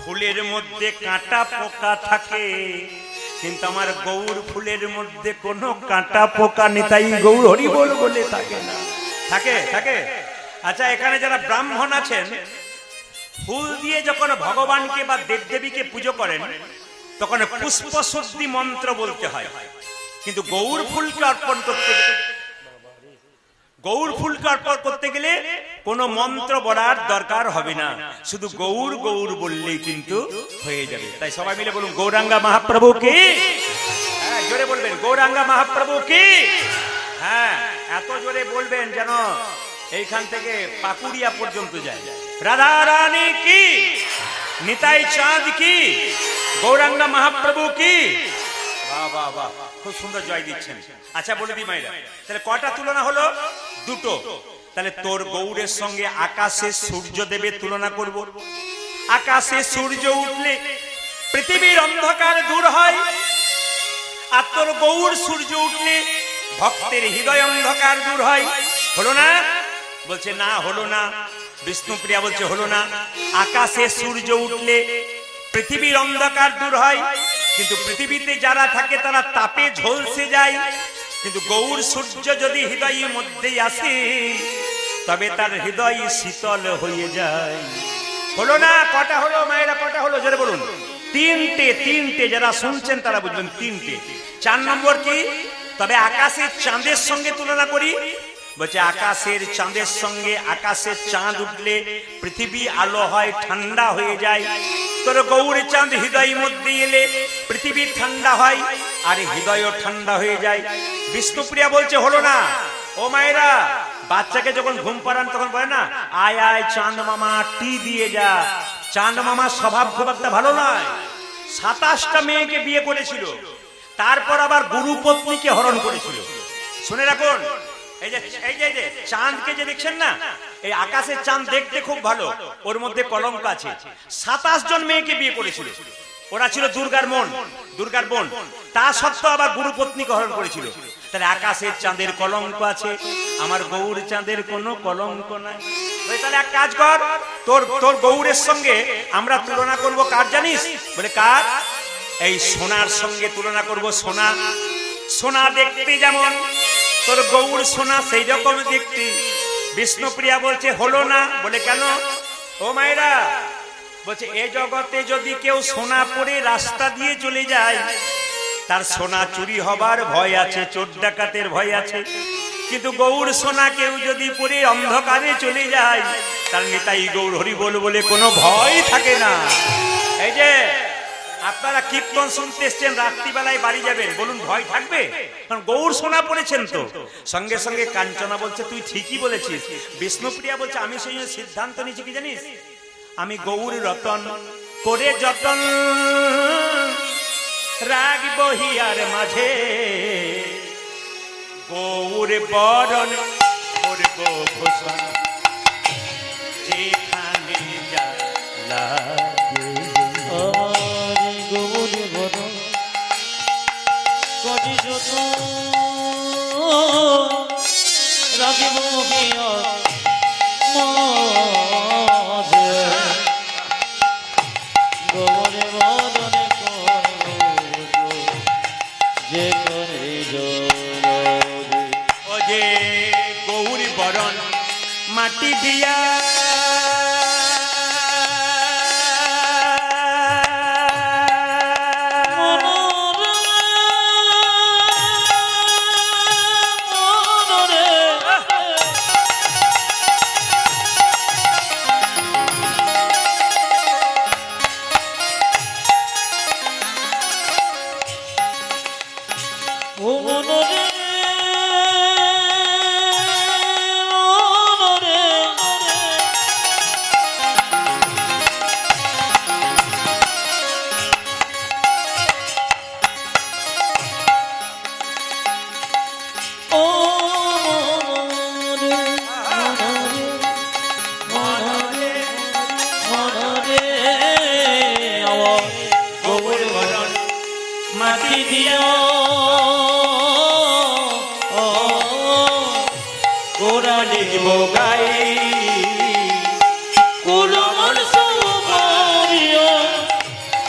ফুলের মধ্যে কাঁটা পোকা থাকে কিন্তু আমার গৌর ফুলের মধ্যে কোনো কাঁটা পোকা নেই তাই গৌর হরি বল বলে থাকে না থাকে থাকে আচ্ছা এখানে যারা ব্রাহ্মণ আছেন ফুল দিয়ে যখন ভগবানকে বা দেবদেবীকে পুজো করেন তখন পুষ্প শুদ্ধি মন্ত্র বলতে হয় কিন্তু গৌর ফুলকে অর্পণ করতে গেলে কোনো মন্ত্র বলার দরকার হবে না শুধু গৌর গৌর বললেই কিন্তু হয়ে যাবে তাই সবাই মিলে বলুন গৌরাঙ্গা মহাপ্রভু কি হ্যাঁ জোরে বলবেন গৌরাঙ্গা মহাপ্রভু কি হ্যাঁ এত জোরে বলবেন যেন এইখান থেকে পাকুড়িয়া পর্যন্ত যায় রাধা রানী কি নিতাই চাঁদ কি গৌরাঙ্গা মহাপ্রভু কি বাহ বাহ বাহ খুব সুন্দর জয় দিচ্ছেন আচ্ছা বলে দি মাইরা তাহলে কয়টা তুলনা হলো 2টো তাহলে তোর গৌরের সঙ্গে আকাশে সূর্য দেবের তুলনা করব আকাশে সূর্য উঠলে পৃথিবীর অন্ধকার দূর হয় আর তোর গৌর সূর্য উঠলে ভক্তের হৃদয় অন্ধকার দূর হয় হলো না বলছে না হলো না বিষ্ণুপ্রিয়া বলছে হলো না আকাশে সূর্য উঠলে পৃথিবীর অন্ধকার দূর হয়, কিন্তু পৃথিবীতে যারা থাকে তারা তাপে ঝলসে যায়। কিন্তু গৌর সূর্য যদি হৃদয়ের মধ্যেই আসে, তবে তার হৃদয় শীতল হয়ে যায়। হলো না? কটা হলো মায়েরা, কটা হলো জোরে বলুন? তিনটে। তিনটে, যারা শুনছেন তারা বুঝবেন, তিনটে। 4 নম্বর কি? তবে আকাশের চাঁদের সঙ্গে তুলনা করি। বলছে আকাশের চাঁদের সঙ্গে, আকাশের চাঁদ উঠলে পৃথিবী আলো হয়, ঠান্ডা হয়ে যায়। তোর গৌর চাঁদ হৃদয়ের মধ্যে এলে পৃথিবী ঠান্ডা হয় আর হৃদয়ও ঠান্ডা হয়ে যায়। বিষ্ণুপ্রিয়া বলছে হলো না? ও মায়েরা, বাচ্চাকে যখন ঘুম পাড়ান তখন বলে না, আয় আয় চাঁদ মামা টি দিয়ে যা। চাঁদ মামার স্বভাব খুব একটা ভালো নয়। 27টা মেয়েকে বিয়ে করেছিল, তারপর আবার গুরু পত্নীকে হরণ করেছিল। শুনে রাখুন, এই যে চাঁদকে যে দেখছেন না, এই আকাশের চাঁদ দেখতে খুব ভালো, ওর মধ্যে কলঙ্ক আছে। 27 জন মেয়েকে বিয়ে করেছিল, ওরা ছিল দুর্গার বোন। তা সত্ত্বেও আবার গুরু পত্নীকে হরণ করেছিল। তাহলে আকাশের চাঁদের কলঙ্ক আছে, আমার গৌর চাঁদের কোনো কলঙ্ক নাই। তাহলে এক কাজ কর, তোর গৌরের সঙ্গে আমরা তুলনা করব কার জানিস? বলে কার? এই সোনার সঙ্গে তুলনা করব। সোনা দেখতে যেমন, তোর গৌর সোনা সেই রকম দেখতে। বিষ্ণুপ্রিয়া বলছে হলো না। বলে কেন? ও মায়েরা, বলছে এ জগতে যদি কেউ সোনা পরে রাস্তা দিয়ে চলে যায়, তার সোনা চুরি হবার ভয় আছে, চোর ডাকাতের ভয় আছে। কিন্তু গৌর সোনা কেউ যদি পরে অন্ধকারে চলে যায়, তার নিতাই গৌর হরি বল বলে কোনো ভয় থাকে না। এই যে আপনারা কীর্তন শুনতে এসছেন, রাত্রিবেলায় বাড়ি যাবেন, বলুন ভয় থাকবে? কারণ গৌর সোনা পড়েছেন তো। সঙ্গে সঙ্গে কাঞ্চনা বলছে তুই ঠিকই বলেছিস। বিষ্ণুপ্রিয়া বলছে আমি সেই সিদ্ধান্ত নিয়েছি কি জানিস, আমি গৌর রতন করে যতন রাগব হিয়ার মাঝে, গৌর বরণ করব ভূষণ যেখানে যা লাগে। আমার গৌর বরণ করি যতন রাগব হিয়ার মাঝে, গৌর বরণ যে করে ও যে গৌর বরণ মাটি দিয়া মাটি দিয়া গোরা লিখব গাই কুলমন সুপারিয়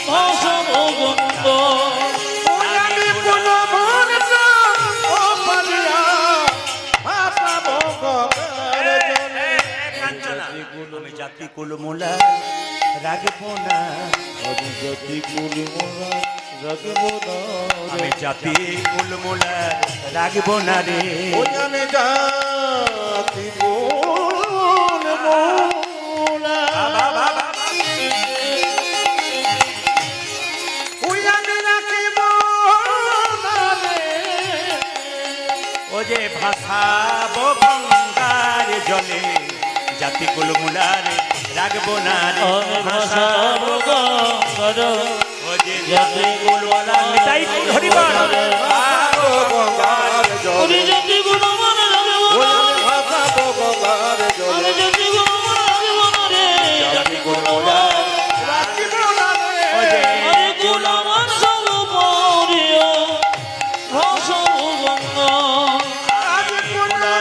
ভাষা ভগন্ত আমি জাতি কুলমোলা রাখবো না, আমি জাতি কুলমোলা রাখবো না, আমি জাতি কুলমোলা রাখবো না রে। আমি জাতি কুলমোলা আমি রাখিব না রে। ও যে ভাসাবো গঙ্গার জলে, জাতি কুলমোলার রাখবো না রে। আমি ভাষাবো গঙ্গার ও যে জাতি কুলমোলা তাই হরিবল গঙ্গার জলে আমি জাতি কুলমোলা রাখবো না, ভাসাবো গঙ্গার জলে আমি জাতি কুলমোলা রাখবো না রে, জাতি কুলমোলা রাখিব না রে। আমি কুলমন সুপারিয় ভাষা ভগন্ত আমি কুলমোলা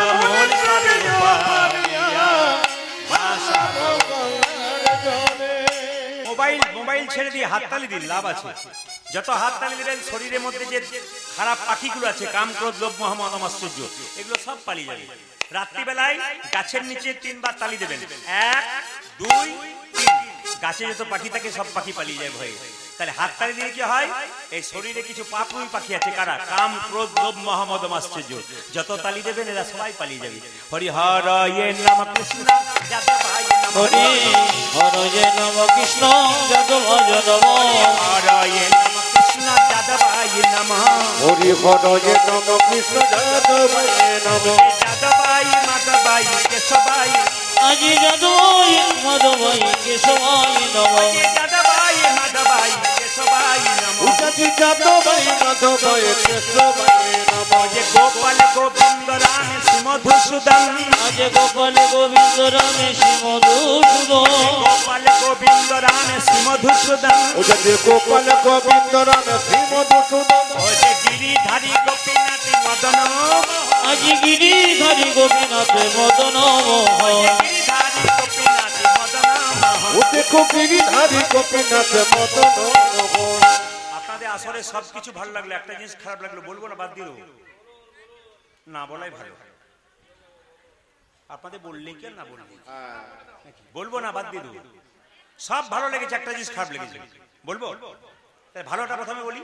ভাসাবো গঙ্গার জলে। ও মোবাইল ছেড়ে দিয়ে হাততালি দিন, লাভ আছে। যত হাততালি দিবেন শরীরের মধ্যে যে খারাপ পাখিগুলো আছে, কাম, ক্রোধ, লোভ, মোহ, মদ, মাৎসর্য, এগুলো সব পালিয়ে যাবে। রাত্রিবেলায় গাছের নিচে 3 বার তালি দেবেন, 1 2 3। গাছে যত পাখি থাকে সব পাখি পালিয়ে যায় ভয়ে। তাহলে হাততালি দিয়ে কি হয়? এই শরীরে কিছু পাপরুই পাখি আছে, কারা? কাম, ক্রোধ, লোভ, মোহ, মদ, মাৎসর্য। যত তালি দেবেন এরা সবাই পালিয়ে যাবে। হরি হর ইয়ে নাম কৃষ্ণ যাদবায় নমঃ। হরি হর যে নম কৃষ্ণ যাদবায় নমঃ। হর ইয়ে নাম কৃষ্ণ যাদবায় নমঃ। হরি হর যে নম কৃষ্ণ যাদবায় নমঃ। যাদবায় মাধবায় কেশবায়, আজি যাদবায় মাধবায় কেশবায় নমঃ। যাদবায় মাধবায় কেশবায় নমঃ। উচাচি যাদবায় মাধবায় কেশবায় নমঃ। যে গোপাল গোবিন্দ রাম শ্রী মধুসূদন, আজ গোপাল গোবিন্দ রামে শ্রী মধুসূদন। গোপাল গোবিন্দ রাম শ্রী মধুসূদন। উচাচি গোপাল গোবিন্দ রাম শ্রী মধুসূদন। ও যে গিরিধারী গোপীনাথ মদন, আজি গিরিধারী গোপীনাথ মদন মোহন। গিরিধারী গোপীনাথ মদন মোহন। ও দেখো গিরিধারী গোপীনাথ মদন মোহন। আপনাদের আসলে সবকিছু ভালো লাগলো, একটা জিনিস খারাপ লাগলো, বলবো না বাদ দিয়ে দেবো? না বলাই ভালো। আপনাদের বললে কি আর না বললে? বলবো না বাদ দিয়ে দেবো? সব ভালো লেগেছে, একটা জিনিস খারাপ লেগেছে, বলবো? তাই ভালোটা প্রথমে বলি।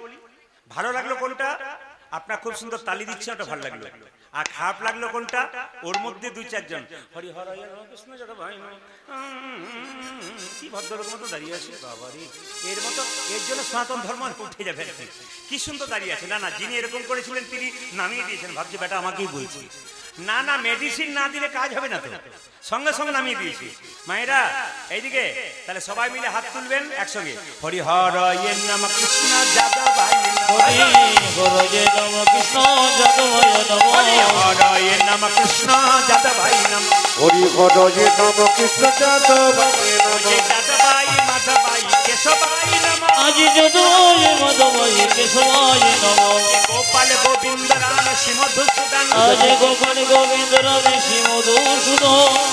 ভালো লাগলো কোনটা? আপনার খুব সুন্দর তালি দিচ্ছে, ওটা ভালো লাগলো। আর খারাপ লাগলো কোনটা? ওর মধ্যে 2-4 জন হরি হর কৃষ্ণ যাদবায় নমঃ, কি ভদ্রলোক মতো দাঁড়িয়ে আছে বাবারে, এর মতো, এর জন্য সনাতন ধর্ম উঠে যাবে। কি সুন্দর দাঁড়িয়ে আছে। না না, যিনি এরকম করেছিলেন তিনি নামিয়ে দিয়েছেন। ভাবছি বেটা আমাকেই বলছি। না না, মেডিসিন না দিলে কাজ হবে না তো, সঙ্গে সঙ্গে নামিয়ে দিয়েছি। মায়েরা এইদিকে, তাহলে সবাই মিলে হাত তুলবেন একসঙ্গে। হরি হর নাম কৃষ্ণ যাদবায় হরি হর যে নম কৃষ্ণ যাদবায় নমঃ। হরে নাম কৃষ্ণ যাদবায় নমঃ। হরি হর যে নম কৃষ্ণ যাদবায় নমঃ। যাদবায় মাধবায় কেশবায় নমঃ। আজি যাদবায় মাধবায় কেশবায় নমঃ। গোপাল গোবিন্দ রাম শ্রী মধুসূদন, আজ গোপাল গোবিন্দ রামে শ্রী মধুসূদন।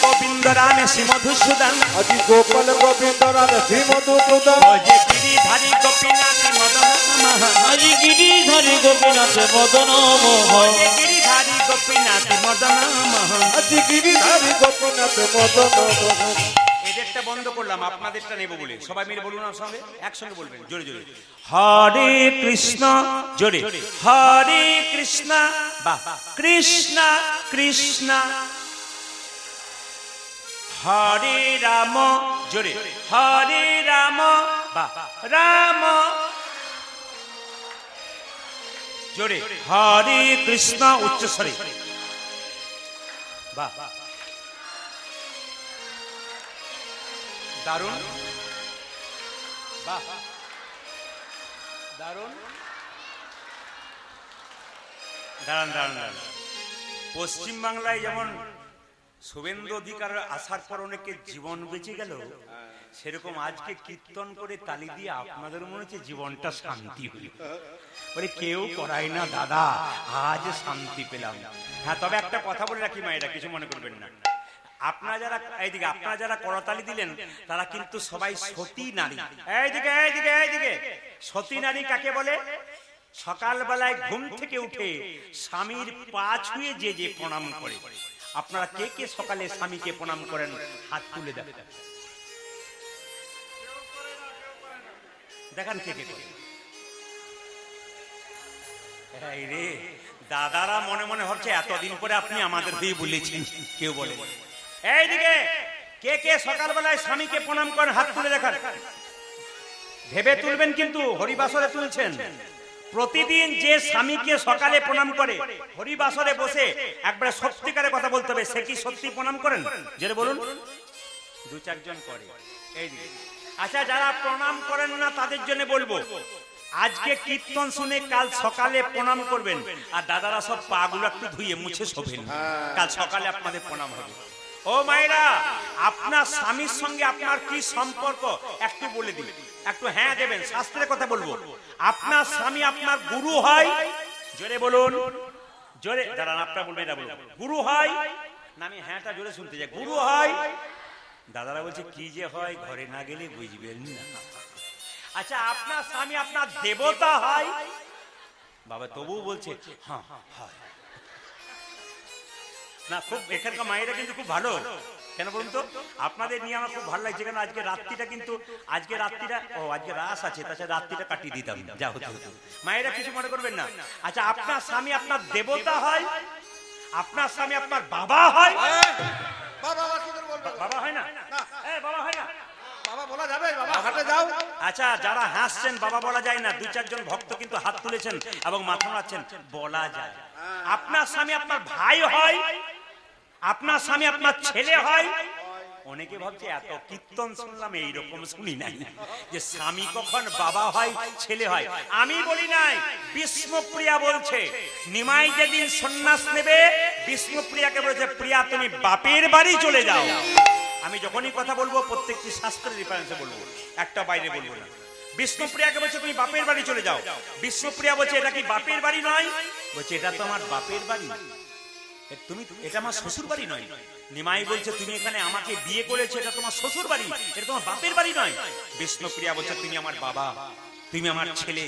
গোবিন্দ রাম শ্রী মধুসূদন। আজি গোপাল গোবিন্দ রাম শ্রী মধুসূদন। ও যে গিরিধারী গোপীনাথ মদন মোহন, আজি গিরিধারী গোপীনাথ মদন মোহন। গিরিধারী গোপীনাথ মদন মোহন। আজি গিরিধারী গোপীনাথ মদন মোহন। এদেরটা বন্ধ করলাম, আপনাদেরটা নেব বলে। সবাই মিলে বলুন আমার সঙ্গে, একসঙ্গে বলবেন জোরে জোরে। হরে কৃষ্ণ, জোরে হরে কৃষ্ণ, বাহ, কৃষ্ণ কৃষ্ণ, হরে রাম, জোরে হরে রাম, বাহ, রাম, জোরে হরে কৃষ্ণ, উচ্চস্বরে, বাহ, দারুণ, বাহ, দারুণ। দাঁড়ান দাঁড়ান দাঁড়ান। পশ্চিম বাংলায় যেমন শুভেন্দু অধিকার আসার পর অনেকে জীবন বেঁচে গেল, সেরকম আজকে কীর্তন করে তালি দিয়ে আপনাদের মনে হচ্ছে জীবনটা শান্তি হইল। বলে কেউ করায় না দাদা, আজ শান্তি পেলাম। হ্যাঁ, তবে একটা কথা বলে রাখি মায়েরা, কিছু মনে করবেন না। আপনারা যারা এইদিকে, আপনারা যারা করতালি দিলেন তারা কিন্তু সবাই সতী নারী। এইদিকে এইদিকে এইদিকে, সতী নারী কাকে বলে? সকালবেলায় ঘুম থেকে উঠে স্বামীর পা ছুঁয়ে যে যে প্রণাম করে। আপনারা কে কে সকালে স্বামীকে প্রণাম করেন? হাত তুলে দেন, দেখান কে কে করে। এই রে, দাদারা মনে মনে ভাবছে এতদিন পরে আপনি আমাদের দিয়ে বলেছেন, কেউ বলে। এইদিকে কে কে সকালবেলায় স্বামীকে প্রণাম করেন? হাত তুলে দেখান। ভেবে তুলবেন, কিন্তু হরিবাসরে তুলছেন। প্রতিদিন যে স্বামীকে সকালে প্রণাম করে, হরিবাসরে বসে একবার সত্যিকারে কথা বলতে হবে, সে কি সত্যি প্রণাম করেন? যেটা বলুন। 2-4 জন করে। এইদিকে আচ্ছা, যারা প্রণাম করেন না তাদের জন্য বলবো, আজকে কীর্তন শুনে কাল সকালে প্রণাম করবেন। আর দাদারা সব পাগুলো একটু ধুয়ে মুছে শোবেন, কাল সকালে আপনাদের প্রণাম হবে। ও মায়েরা, আপনার স্বামীর সঙ্গে আপনার কি সম্পর্ক একটু বলে দিন, একটু হ্যাঁ দেবেন। শাস্ত্রের কথা বলবো। আপনার স্বামী আপনার গুরু হয়? জোরে বলুন, জোরে। দাঁড়ান, আপনার বলবেন, এটা বলুন। গুরু হয় না? আমি হ্যাঁটা জোরে শুনতে চাই। গুরু হয় দাদারা বলছে কি যে হয় ঘরে না গেলে বুঝবেন না। আচ্ছা আপনার স্বামী আপনার দেবতা হয়? বাবা তবুও বলছে হ্যাঁ হয়। না খুব এখানকার মায়েরা কিন্তু খুব ভালো, কেন বলুন তো? আপনাদের নিয়ে আমার খুব ভালো লাগছে, কেন আজকে রাত্রিটা কিন্তু আজকে রাস আছে, তাছাড়া রাত্রিটা কাটিয়ে দিতাম যা হতে হতো। মায়েরা কিছু মনে করবেন না। আচ্ছা আপনার স্বামী আপনার দেবতা হয়? আপনার স্বামী আপনার বাবা হয়? বাবা কি করে বলবে? বাবা হয় না? বাবা হয় না? বাবা বলা যাবে? বাবা হাটে যাও। আচ্ছা যারা হাসছেন বাবা বলা যায় না, দুই চারজন ভক্ত কিন্তু হাত তুলেছেন এবং মাথা নাড়ছেন, বলা যায়। আপনার স্বামী আপনার ভাই হয়? আপনার স্বামী আপনার ছেলে হয়? অনেকে ভাবছে এত কীর্তন শুনলাম, এইরকম শুনি নাই যে স্বামী কখন বাবা হয় ছেলে হয়। আমি বলি নাই, বিষ্ণুপ্রিয়া বলছে। নিমাই যেদিন সন্ন্যাস নেবে বিষ্ণুপ্রিয়াকে বলেছে প্রিয়া তুমি বাপের বাড়ি চলে যাও। আমি যখনই কথা বলবো প্রত্যেকটি শাস্ত্রের রেফারেন্সে বলবো, একটা বাইরে বলবো না। বিষ্ণুপ্রিয়াকে বলছে তুমি বাপের বাড়ি চলে যাও। বিষ্ণুপ্রিয়া বলছে এটা কি বাপের বাড়ি নয়? বলছে এটা তো আমার বাপের বাড়ি, তুমি এটা আমার শ্বশুর বাড়ি নয়। নিমাই বলছে তুমি এখানে আমাকে বিয়ে করেছো, এটা তোমার শ্বশুর বাড়ি, এটা তোমার বাপের বাড়ি নয়। বিষ্ণুপ্রিয়া বলছে তুমি আমার বাবা, তুমি আমার ছেলে,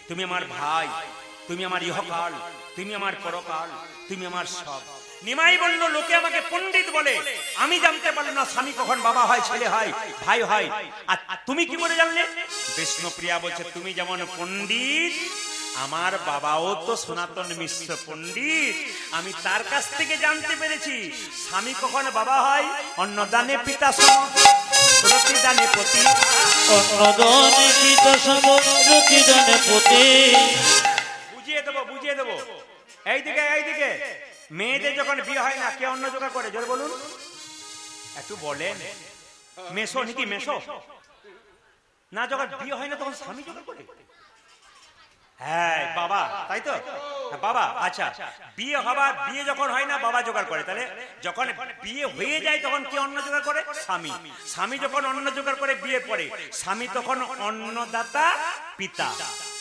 তুমি আমার ভাই, তুমি আমার ইহকাল, তুমি আমার পরকাল, তুমি আমার সব। নিমাই বলল লোকে আমাকে পণ্ডিত বলে, আমি জানতে পারলাম না স্বামী কখন বাবা হয়, ছেলে হয়, ভাই হয়, আর তুমি কি করে জানলে? বিষ্ণুপ্রিয়া বলছে তুমি যেমন পণ্ডিত, আমার বাবাও তো সনাতন মিশ্র পণ্ডিত, আমি তার কাছ থেকে জানতে পেরেছি স্বামী কখন বাবা হয়। অন্নদানে পিতা সম, প্রতিদানে পতি। অন্নদানে পিতা সম, প্রতিদানে পতি। বুঝিয়ে দেবো। এইদিকে মেয়েদের যখন বিয়ে হয় না কে অন্ন জোগাড় করে? জোরে বলুন, একটু বলেন। মেশো নাকি মেশো না, যখন বিয়ে হয় না তখন স্বামী জোগাড় করে। হ্যাঁ বাবা, তাই তো বাবা। আচ্ছা বিয়ে যখন হয় না বাবা জোগাড় করে, তাহলে যখন বিয়ে হয়ে যায় তখন কি অন্ন জোগাড় করে? স্বামী। স্বামী যখন অন্ন জোগাড় করে বিয়ে পরে, স্বামী তখন অন্নদাতা পিতা,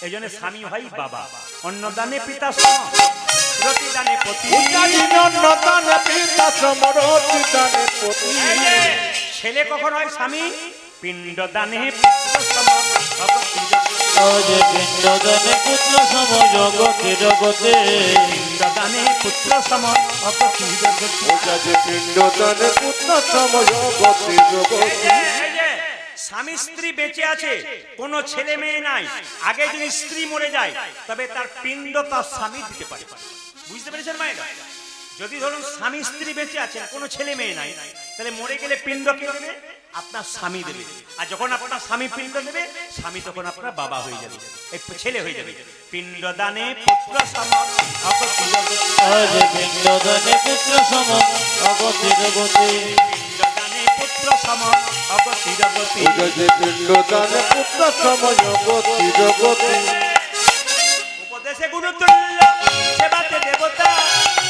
এই জন্য স্বামী হয় বাবা। অন্নদানে পিতা সম, প্রতিদানে পতি। অন্নদানে পিতা সম, প্রতিদানে পতি। ছেলে কখন হয় স্বামী? পিণ্ডদানে পুত্র সম, পিণ্ডদানে পুত্র সম জগতে জগতে। পিণ্ডদানে পুত্র সম অপতি জগতে। পিণ্ডদানে পুত্র সম জগতে জগতে। স্বামী স্ত্রী বেঁচে আছে, কোনো ছেলে মেয়ে নাই, আগে যদি স্ত্রী মরে যায় তবে তার পিণ্ড তার স্বামী দিতে পারে। বুঝতে পেরেছেন মায়েরা? যদি ধরুন স্বামী স্ত্রী বেঁচে আছেন, কোনো ছেলে মেয়ে নাই, তাহলে মরে গেলে পিণ্ড কে দেবে? আপনার স্বামী দেবে। আর যখন আপনার স্বামী পিণ্ড দেবে, স্বামী তখন আপনার বাবা হয়ে যাবে, ছেলে হয়ে যাবে। পিণ্ডদানে পুত্র সম অপতি জগতে। পিণ্ডদানে পুত্র সম অগতি জগতে। পিণ্ডদানে পুত্র সম অগতি জগতে। পিণ্ডদানে পুত্র সম জগতে জগতে। উপদেশে গুরুতুল্য, সেবাতে দেবতা।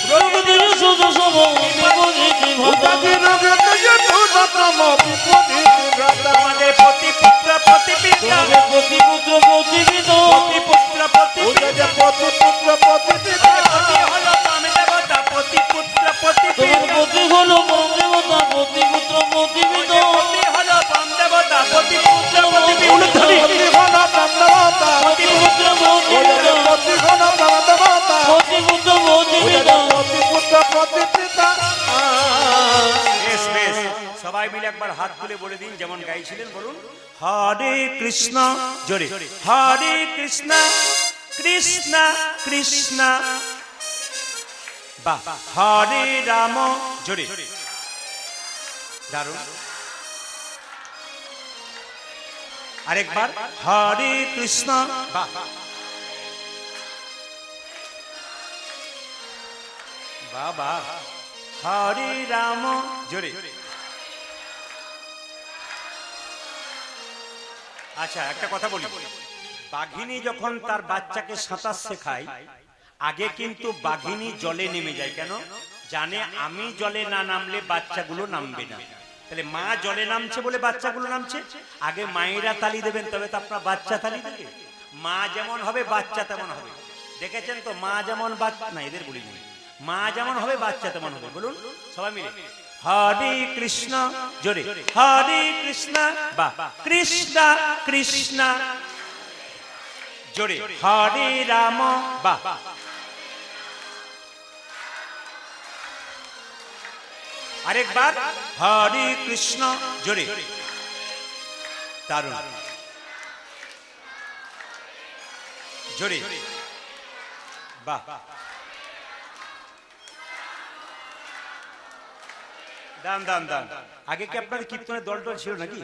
প্রগতির সুজ সম বিপরীত ভাতা। আমাদের প্রতি পুত্র প্রতি পিতা, প্রতি পুত্র প্রতি পিতা। প্রতি পুত্র প্রতি পিতা। প্রতি হলো বাম দেবতা, প্রতি পুত্র প্রতি তোমার পিতা। প্রতি হলো বাম দেবতা, প্রতি পুত্র প্রতি পিতা। প্রতি হলো বাম দেবতা, প্রতি পুত্র প্রতি পিতা। প্রতি পুত্র প্রতি পিতা। প্রতি পুত্র প্রতি পিতা। বেশ বেশ, সবাই মিলে একবার হাত তুলে বলে দিন যেমন গাইছিলেন, বলুন হরে কৃষ্ণ, জোরে হরে কৃষ্ণ কৃষ্ণ কৃষ্ণ, বাহ, হরে রাম, জোরে দারুণ। আরেকবার হরে কৃষ্ণ, বাহ, বাবা, হরে রাম, জোরে। আচ্ছা একটা কথা বলি, বাঘিনী যখন তার বাচ্চাকে সাঁতার শেখায়, আগে কিন্তু বাঘিনী জলে নেমে যায়। কেন? জানে আমি জলে না নামলে বাচ্চাগুলো নামবে না। তাহলে মা জলে নামছে বলে বাচ্চাগুলো নামছে। আগে মায়েরা তালি দেবেন, তবে তো আপনার বাচ্চা তালি দেবে। মা যেমন হবে বাচ্চা তেমন হবে। দেখেছেন তো? মা যেমন বাচ্চা না, এদের বলিনি, মা যেমন হবে বাচ্চা তেমন হবে। বলুন সবাই মিলে হরে কৃষ্ণ জোরে হরে কৃষ্ণ বা কৃষ্ণ কৃষ্ণ জোরে হরে রাম বা আরেকবার হরে কৃষ্ণ জোরে দারুণ জোরে বাহ দান দান দান আগে কি আপনার কীর্তনের দল টল ছিল নাকি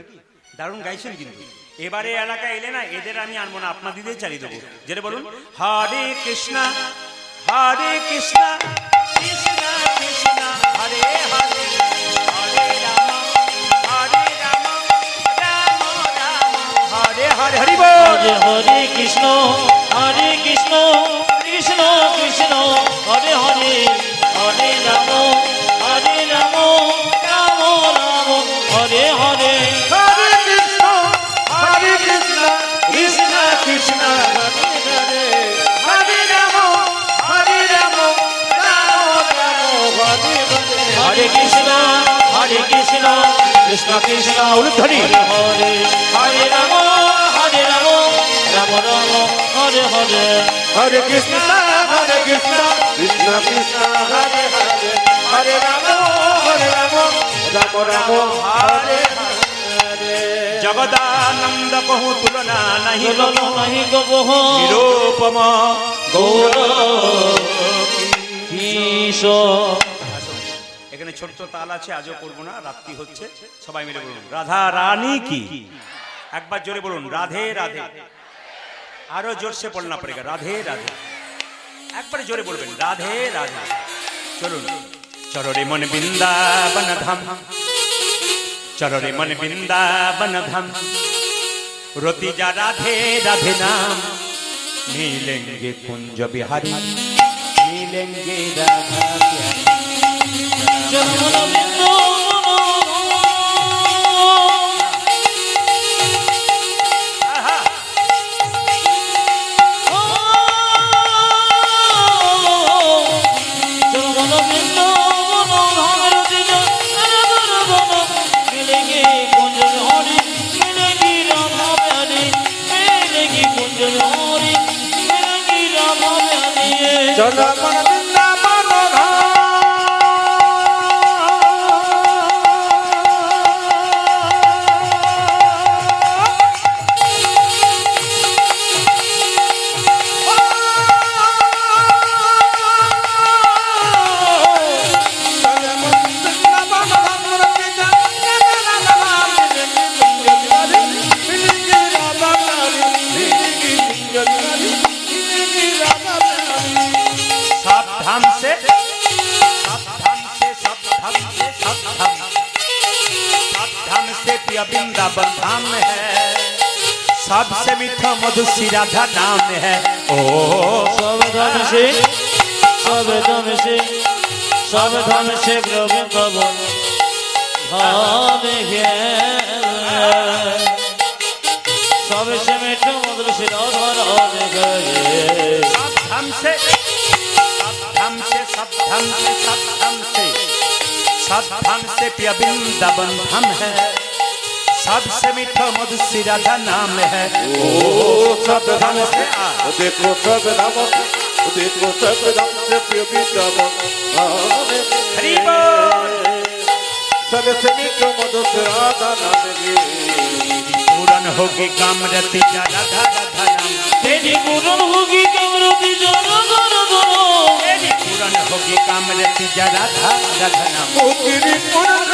দারুণ গাইছেন কিন্তু এবারে এলাকায় এলে না এদের আমি আনবো না আপনাদের চালিয়ে দেবো যেটা বলুন হরে কৃষ্ণ কৃষ্ণ কৃষ্ণ হরে হরে হরে রাম রাম রাম হরে হরে হরি বল হরে হরে কৃষ্ণ কৃষ্ণ কৃষ্ণ হরে হরে হরে রাম রাম রাম হরে হরে হরে কৃষ্ণ কৃষ্ণ কৃষ্ণ হরে হরে হরে রাম রাম রাম হরে হরে হরে কৃষ্ণ কৃষ্ণ কৃষ্ণ উলুধ্বনি হরে হরে রাম রাম রাম হরে হরে হরে কৃষ্ণ কৃষ্ণ কৃষ্ণ হরে হরে হরে রাম রাম রাম হরে হরে জগদানন্দ বহু তুলনা নাহি তুলনা নাহি গবহ নিরূপম গৌর কিশোর এখানে ছোট্ট তাল আছে আজও করবো না রাত্রি হচ্ছে সবাই মিলে বলুন রাধা রানী কি একবার জোরে বলুন রাধে রাধে আরো জোরসে বলনা পড়েগা রাধে রাধে একবার জোরে বলবেন রাধে রাধে চলুন চলো রে মন বৃন্দাবন ধাম চলো রে মন বৃন্দাবন ধাম রতি যা রাধে রাধে নাম मिलेंगे कुंज बिहारी मिलेंगे राधा प्यारी জন্ম বিন্দু आहा, জন্ম বিন্দু ভারতী মিলেঙ্গে কুঞ্জ হরি মিলেঙ্গি রাধা প্যারি মিলেঙ্গি কুঞ্জ হরি মিলেঙ্গি রাধা প্যারি চলো মন বৃন্দাবন सावधान से सावधान से सावधान से सावधान सावधान से प्रिय वृंदावन धाम है सबसे मीठा मधु श्री राधा नाम है ओ সাবধান সে বৃন্দাবন ধামে গে সবসে মিঠো মধুর শ্রী রাধা নামে গে सावधान से सावधान से सावधान से सावधान से सावधान से प्रिय वृंदावन धाम है सबसे मीठा मधु श्री राधा नाम है ओ सावधान से देखो सावधान से प्रिय वृंदावन हरि बोल सबसे मीठो मधु से राधा नाम गे पूरन होगी काम रति जा राधा राधा नाम तेरी पूरन होगी कमरती जरा जरा जरा तेरी पूरन होगी काम रति जा राधा राधा नाम मुक्ति पुरन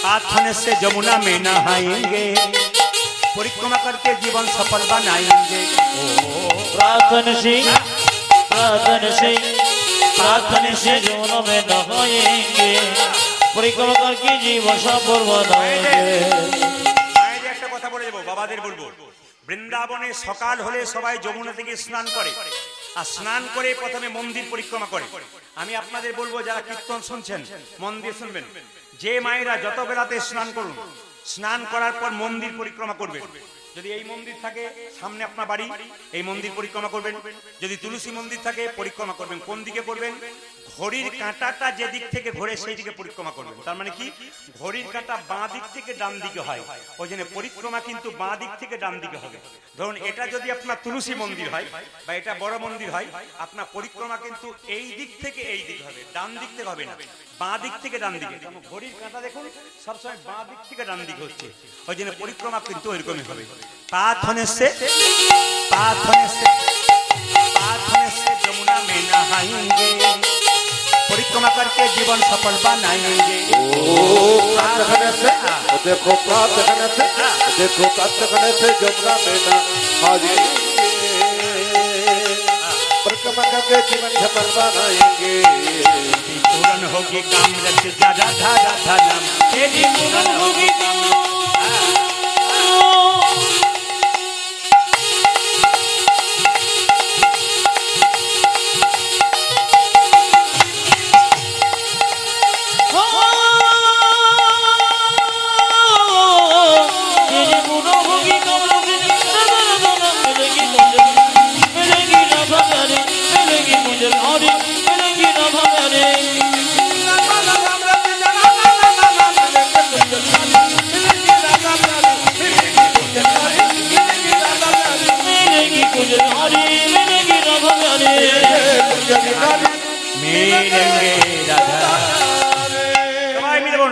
पाथने से जमुना में नहाएंगे परिक्रमा करके जीवन सफल बनाएंगे प्रार्थन से जौन में नहाएंगे পরিক্রমা করকে জীবন সফল বানায় মায়েদের একটা কথা বলে যাবো, বাবাদের বলবো, বৃন্দাবনে সকাল হলে সবাই যমুনা থেকে স্নান করে, আর স্নান করে প্রথমে মন্দির পরিক্রমা করে। আমি আপনাদের বলবো, যারা কীর্তন শুনছেন মন দিয়ে শুনবেন, যে মায়েরা যত বেলাতে স্নান করুন, স্নান করার পর মন্দির পরিক্রমা করবেন। যদি এই মন্দির থাকে সামনে আপনার বাড়ি, এই মন্দির পরিক্রমা করবেন। যদি তুলসী মন্দির থাকে পরিক্রমা করবেন। কোন দিকে করবেন? ঘড়ির কাঁটাটা যে দিক থেকে ঘোরে সেই দিকে পরিক্রমা করবেন। তার মানে কি, ঘড়ির কাঁটা বাঁ দিক থেকে ডান দিকে হয়, ওই জন্য পরিক্রমা কিন্তু বাঁ দিক থেকে ডান দিকে হবে। ধরুন এটা যদি আপনার তুলসী মন্দির হয় বা এটা বড় মন্দির হয়, আপনার পরিক্রমা কিন্তু এই দিক থেকে এই দিক হবে, ডান দিক থেকে হবে না, বাঁ দিক থেকে ডান দিকে। ঘড়ির কাঁটা দেখুন সবসময় বাঁ দিক থেকে ডান দিকে হচ্ছে, ওই জন্য পরিক্রমা কিন্তু ওইরকমই হবে। पाथने से जमुना में नहाएंगे, परिक्रमा करके जीवन सफल बनाएंगे। प्रार्थना से देखो, प्रार्थना से देखो, प्रार्थना से जमुना में नहाएंगे, परिक्रमा करके जीवन सफल बनाएंगे। पूर्ण होगी काम रच राधा राधा नाम, तेरी पूर्ण होगी काम।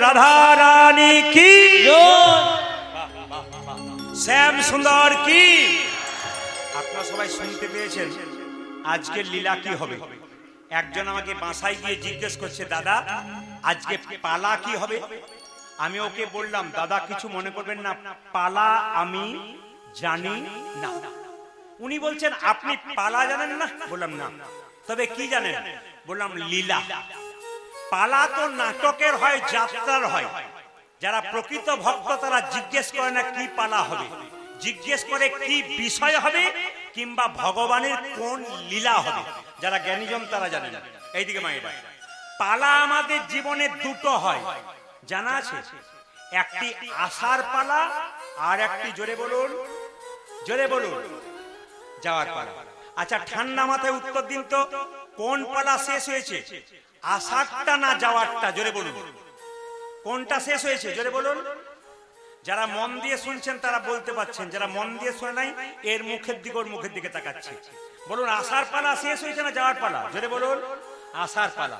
राधा रानी की, শ্যাম সুন্দর কি। আপনারা সবাই শুনতে পেয়েছেন আজকের লীলা কি হবে। একজন আমাকে বাসায় গিয়ে জিজ্ঞেস করছে, দাদা আজকে পালা কি হবে। আমি ওকে বললাম, দাদা কিছু মনে করবেন না, পালা আমি জানি না। উনি বলছেন, আপনি পালা জানেন না? বললাম না। তবে কি জানেন? বললাম লীলা। পালা তো নাটকের হয়, যাত্রার হয়। যারা প্রকৃত ভক্ত তারা জিজ্ঞেস করে না কি পালা হবে, জিজ্ঞেস করে কি বিষয় হবে কিংবা ভগবানের কোন লীলা হবে। যারা জ্ঞানীজন তারা জানেন। এইদিকে মায়েরা, পালা আমাদের জীবনে দুটো হয়, জানা আছে? একটি আসার পালা, আর একটি জোরে বলুন, জোরে বলুন, যাওয়ার পালা। আচ্ছা ঠান্ডা মাথায় উত্তর দিন তো, কোন পালা শেষ হয়েছে, আসারটা না যাওয়ারটা? জোরে বলুন, কোনটা শেষ হয়েছে? জোরে বলুন। যারা মন দিয়ে শুনছেন তারা বলতে পারছেন, যারা মন দিয়ে শুনে নাই এর মুখের দিকে ওর মুখের দিকে তাকাচ্ছে। বলুন, আসার পালা শেষ হয়েছে না যাওয়ার পালা? জোরে বলুন, আসার পালা।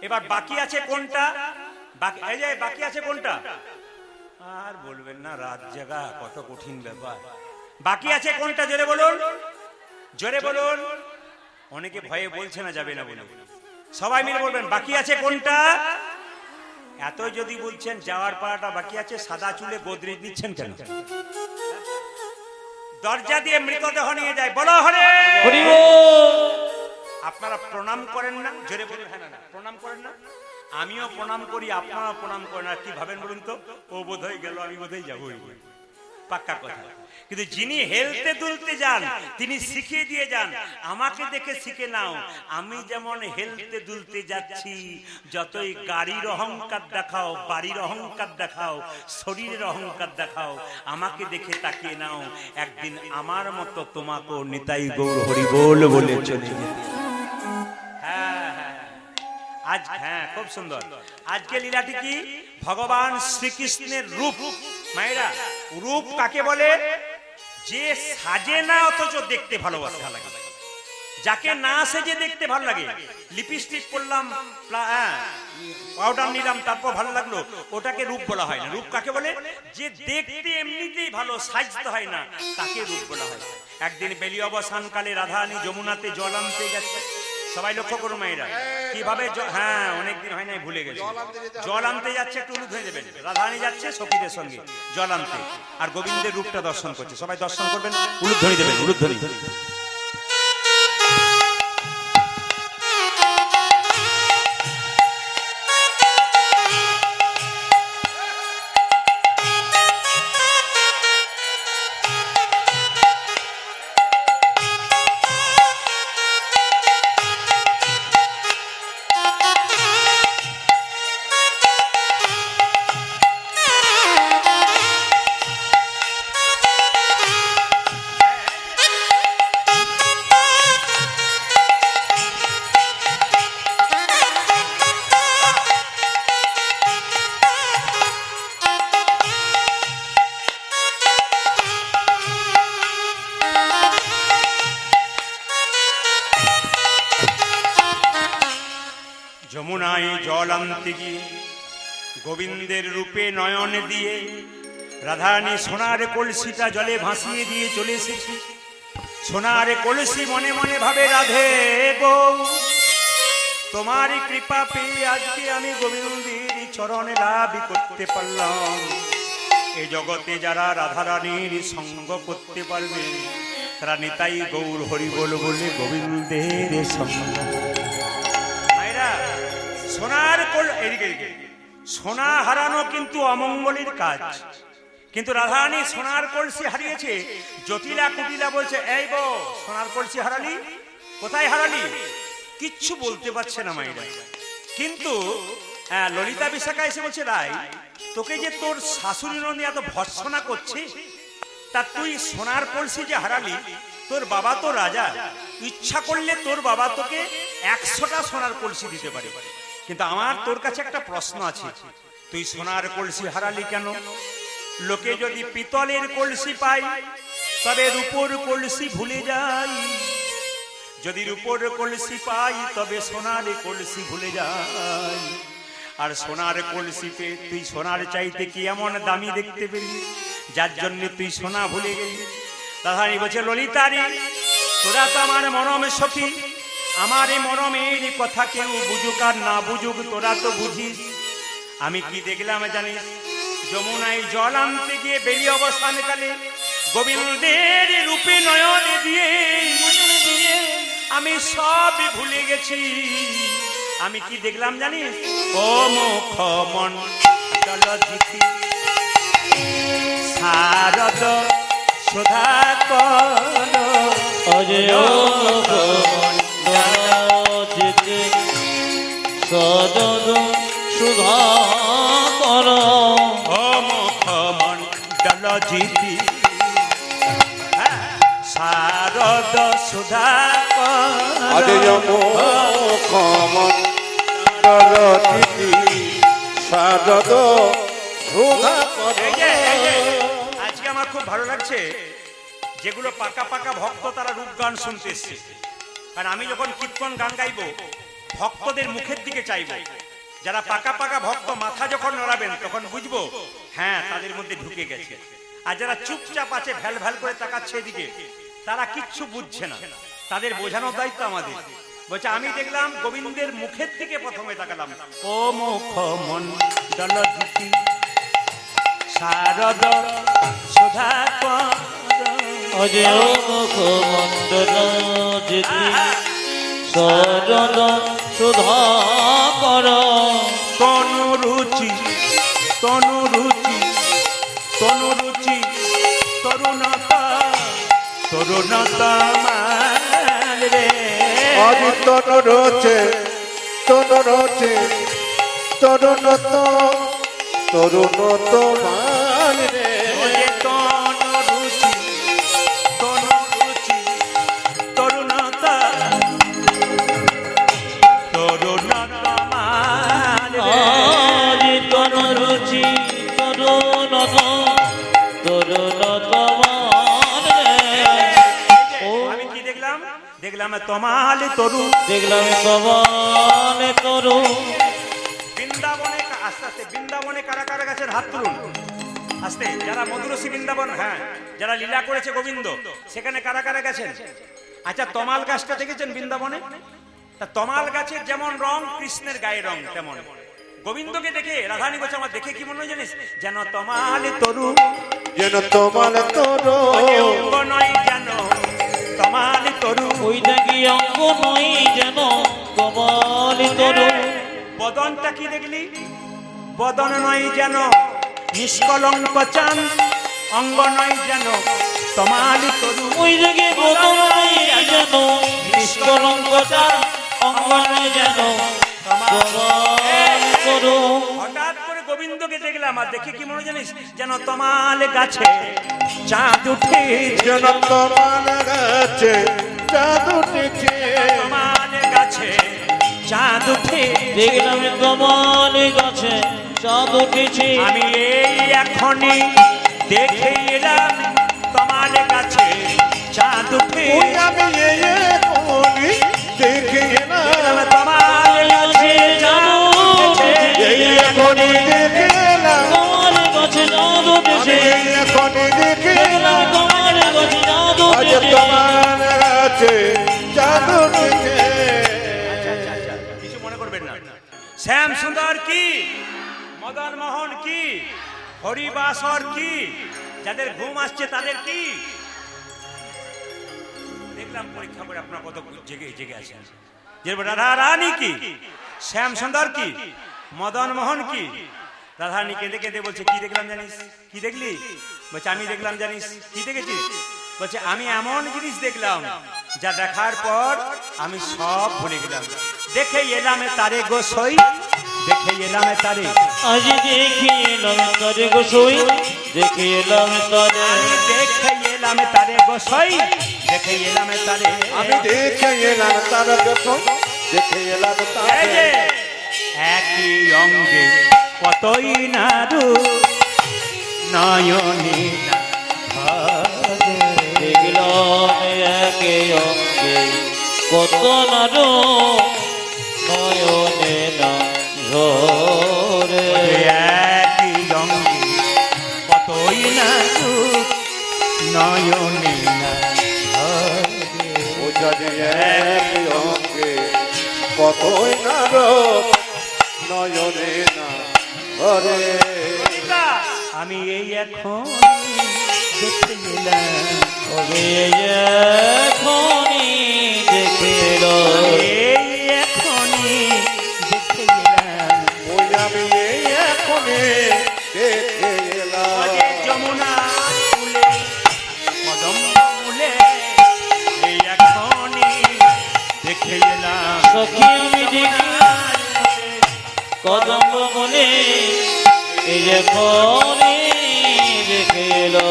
এবার বাকি আছে কোনটা? এই যে বাকি আছে কোনটা? আর বলবেন না, রাত জাগা কত কঠিন ব্যাপার। বাকি আছে কোনটা? জোরে বলুন, জোরে বলুন। অনেকে ভয়ে বলছে না, যাবে না বলে। সবাই মিলে বলবেন, বাকি আছে কোনটা? এত যদি বলছেন যাওয়ার পালাটা বাকি আছে, সাদা চুলে গোদরেজ নিচ্ছেন কেন? দরজা দিয়ে মৃতদেহ নিয়ে যায়, বলো হরে হরি বল। আপনারা প্রণাম করেন না? জোরে বলুন। হ্যাঁ না, প্রণাম করেন না? আমিও প্রণাম করি, আপনারা প্রণাম করেন। আর কি ভাবেন বলুন তো? ও বোধহয় গেল, আমি বোধহয় যাবো, পাক্কা কথা। কিন্তু যিনি হেলতে দুলতে যান তিনি শিখিয়ে দিয়ে যান, আমাকে দেখে শিখে নাও, আমি যেমন হেলতে দুলতে যাচ্ছি, যতই গাড়ির অহংকার দেখাও, বাড়ির অহংকার দেখাও, শরীরের অহংকার দেখাও, আমাকে দেখে তাকিয়ে নাও, একদিন আমার মতো তোমাকেও নিতাই গৌর হরি বল বলে চলে যেতে। হ্যাঁ হ্যাঁ, আজ হ্যাঁ খুব সুন্দর। আজকে লীলাটি কি? ভগবান শ্রীকৃষ্ণের রূপ। মায়েরা, রূপ কাকে বলে? যে সাজে না অথচ দেখতে ভালোবাসে, ভালো লাগে। যাকে না সেজে দেখতে ভালো লাগে, লিপস্টিক পরলাম, পাউডার নিলাম, তারপর ভালো লাগলো, ওটাকে রূপ বলা হয় না। রূপ কাকে বলে? যে দেখতে এমনিতেই ভালো, সাজতে হয় না, তাকে রূপ বলা হয়। একদিন বেলি অবসানকালে রাধারানী যমুনাতে জল আনতে গেছে। সবাই লক্ষ্য করুন মায়েরা, কিভাবে হ্যাঁ অনেকদিন হয় নাই, ভুলে গেছে। জল আনতে যাচ্ছে, একটু উলুদ হয়ে দেবেন। রাধারানী যাচ্ছে সখীদের সঙ্গে জল আনতে, আর গোবিন্দের রূপটা দর্শন করছে। সবাই দর্শন করবেন, উলুধ্বনি দেবেন, উলুধ্বনি। যমুনায় জল আনতে গিয়ে গোবিন্দের রূপে নয়ন দিয়ে রাধারানী সোনার কলসিটা জলে ভাসিয়ে দিয়ে চলে এসেছি। সোনার কলসি মনে মনে ভাবে, রাধে গো তোমার কৃপা পেয়ে আজকে আমি গোবিন্দের চরণে লাভ করতে পারলাম। এই জগতে যারা রাধারানীর সঙ্গ করতে পারবে তারা নিতাই গৌর হরি বল বলে গোবিন্দের সঙ্গ। মায়েরা, সোনার এদিকে সোনা হারানো কিন্তু অমঙ্গলের কাজ, কিন্তু রাধারানী সোনার কলসি হারিয়েছে। জটিলা কুটিলা বলছে, এই বো সোনার কলসি হারালি, কোথায় হারালি? কিচ্ছু বলতে পারছে না মায়েরা। কিন্তু ললিতা বিশাখা এসে বলছে, রাই তোকে যে তোর শাশুড়ি নন্দী এত ভর্ৎসনা করছে, তা তুই সোনার কলসি যে হারালি, তোর বাবা তো রাজা, ইচ্ছা করলে তোর বাবা তোকে 100টা সোনার কলসি দিতে পারে। কিন্তু আমার তোর কাছে একটা প্রশ্ন আছে, তুই সোনার কলসি হারালি কেন? লোকে যদি পিতলের কলসি পায় তবে রূপোর কলসি ভুলে যায়, যদি রূপোর কলসি পাই তবে সোনার কলসি ভুলে যায়। আর সোনার কলসিতে তুই সোনার চাইতে কি এমন দামি দেখতে পেলি যার জন্য তুই সোনা ভুলে গেলি? রাধারানী বলছে, ললিতারি তোরা তো আমার মরম সখী, আমার এই মরমের কথা কেউ বুঝুক আর না বুঝুক তোরা তো বুঝিস। আমি কি দেখলাম জানিস? যমুনায় জল আনতে গিয়ে বেরিয়ে অবস্থানকালে গোবিন্দের রূপে নয়ন দিয়ে আমি সব ভুলে গেছি। আমি কি দেখলাম জানিস? ও মুখ মন জলজিতি শারদ সুধাকর অজয় চিতে সদর সুধাকর। ও মুখ মন জলজিতি শারদ সুধাকর। শারদ সুধাকর। আজকে আমার খুব ভালো লাগছে, যেগুলো পাকা পাকা ভক্ত তারা রূপ গান শুনতে এসছে। কারণ আমি যখন কীর্তন গান গাইব ভক্তদের মুখের দিকে চাইব। যারা পাকা পাকা ভক্ত মাথা যখন নড়াবেন তখন বুঝবো হ্যাঁ তাদের মধ্যে ঢুকে গেছে। আর যারা চুপচাপ আছে ভ্যাল ভ্যাল করে তাকাচ্ছে এদিকে, তারা কিচ্ছু বুঝছে না। তাদের বোঝানোর দায়িত্ব আমাদের। বলছে আমি দেখলাম গোবিন্দের মুখের দিকে প্রথমে তাকালাম। ও মুখ মন জলজিতি শারদ সুধাকর। অজয় মুখ মন্ডল জিতি সরল সুধাকর। তনু রুচি তনু রুচি তনু রুচি তরুণতা তরুণতা মান রে। আজ তনু রোচে তরুণত মান রে। তনু রুচি তরুণতা তরুণতা মান রে। আজ তনু রুচি তরুণত তরুণত মান রে। আমি কি দেখলাম? দেখলাম তমাল তরু। দেখলাম কমল তরু। বৃন্দাবনে আস্তে আস্তে বৃন্দাবনে কারা কারা গেছেন হাত তুলুন আস্তে। যারা মধুরসী বৃন্দাবন, হ্যাঁ যারা লীলা করেছে গোবিন্দ সেখানে কারা কারা গেছেন? আচ্ছা তমাল গাছটা দেখেছেন বৃন্দাবনে? তা তমাল গাছের যেমন রং কৃষ্ণের গায়ে রং তেমন। গোবিন্দকে দেখে রাধারানী বলছে আমার দেখে কি মনে হয় জানিস? যেন তমাল তরু, যেন তমাল তরু। অঙ্গ নয় যেন তমাল তরু। ওই দেখি অঙ্গ নই যেন কমল তরু। বদনটা কি দেখলি? বদন নয় যেন নিষ্কলঙ্ক চান, অঙ্গ নয় যেন তমাল তরু। ওই দেখি বদন নই যেন নিষ্কলঙ্ক চান, অঙ্গ নই যেন কমল তরু। হঠাৎ করে গোবিন্দকে দেখলাম আর দেখে কি মনে জানিস? যেন তমাল গাছে চাঁদ উঠে। যেন তমাল গাছে চাঁদ উঠেছে। তমাল গাছে চাঁদ উঠে। দেখলাম কমল গাছে চাঁদ উঠেছে। আমি এই এখনই দেখে এলাম তমাল গাছে চাঁদ উঠে। আমি এই দেখে এলাম তমাল গাছে চাঁদ যে তোমার কাছে জাদু নিতে কিছু মনে করবেন না। শ্যাম সুন্দর কি, মদন মোহন কি, হরিবাসর কি, যাদের ঘুম আসছে তাদের কি, দেখলাম পরীক্ষা করে আপনার কত জেগে জেগে আছেন। যে রাধা রানী কি, শ্যাম সুন্দর কি, মদন মোহন কি। রাধা রানী কেঁদে কেঁদে বলছে কি দেখলাম জানিস, কি দেখলি? বলছে আমি দেখলাম জানিস, কি দেখেছিস? বলছে আমি এমন জিনিস দেখলাম যা দেখার পর আমি সব ভুলে গেলাম। দেখে এলাম তারে গোসই, দেখে এলাম তারে, আজ দেখে এলাম তারে গোসই, দেখে এলাম তারে, আমি দেখে এলাম তারে গোসই, দেখে এলাম তারে, আমি দেখে এলাম তার গোসই, দেখে এলাম এই যে তারে। একই অঙ্গে কতই না রূপ নয়নে না ভাবে। দেখলাম একে অঙ্গে কত নারো নয়নে না ঝরে। একই অঙ্গে কতই না রূপ নয়নে না ভাবে। ও জানে এক অঙ্গে কতই না রূপ নয়নে না ঘরে। আমি এই এখন দেখতে গেলাম, তবে এখনই দেখে এলো, এই এখনই দেখতে গেলাম। ওই আমি এই এখনে দেখে এলাম। ওরে যমুনা ফুলে কদম ফুলে এই এখনই দেখে এলাম। সখী আমি দেখি কদম বলে এই এখনই দেখে এলো।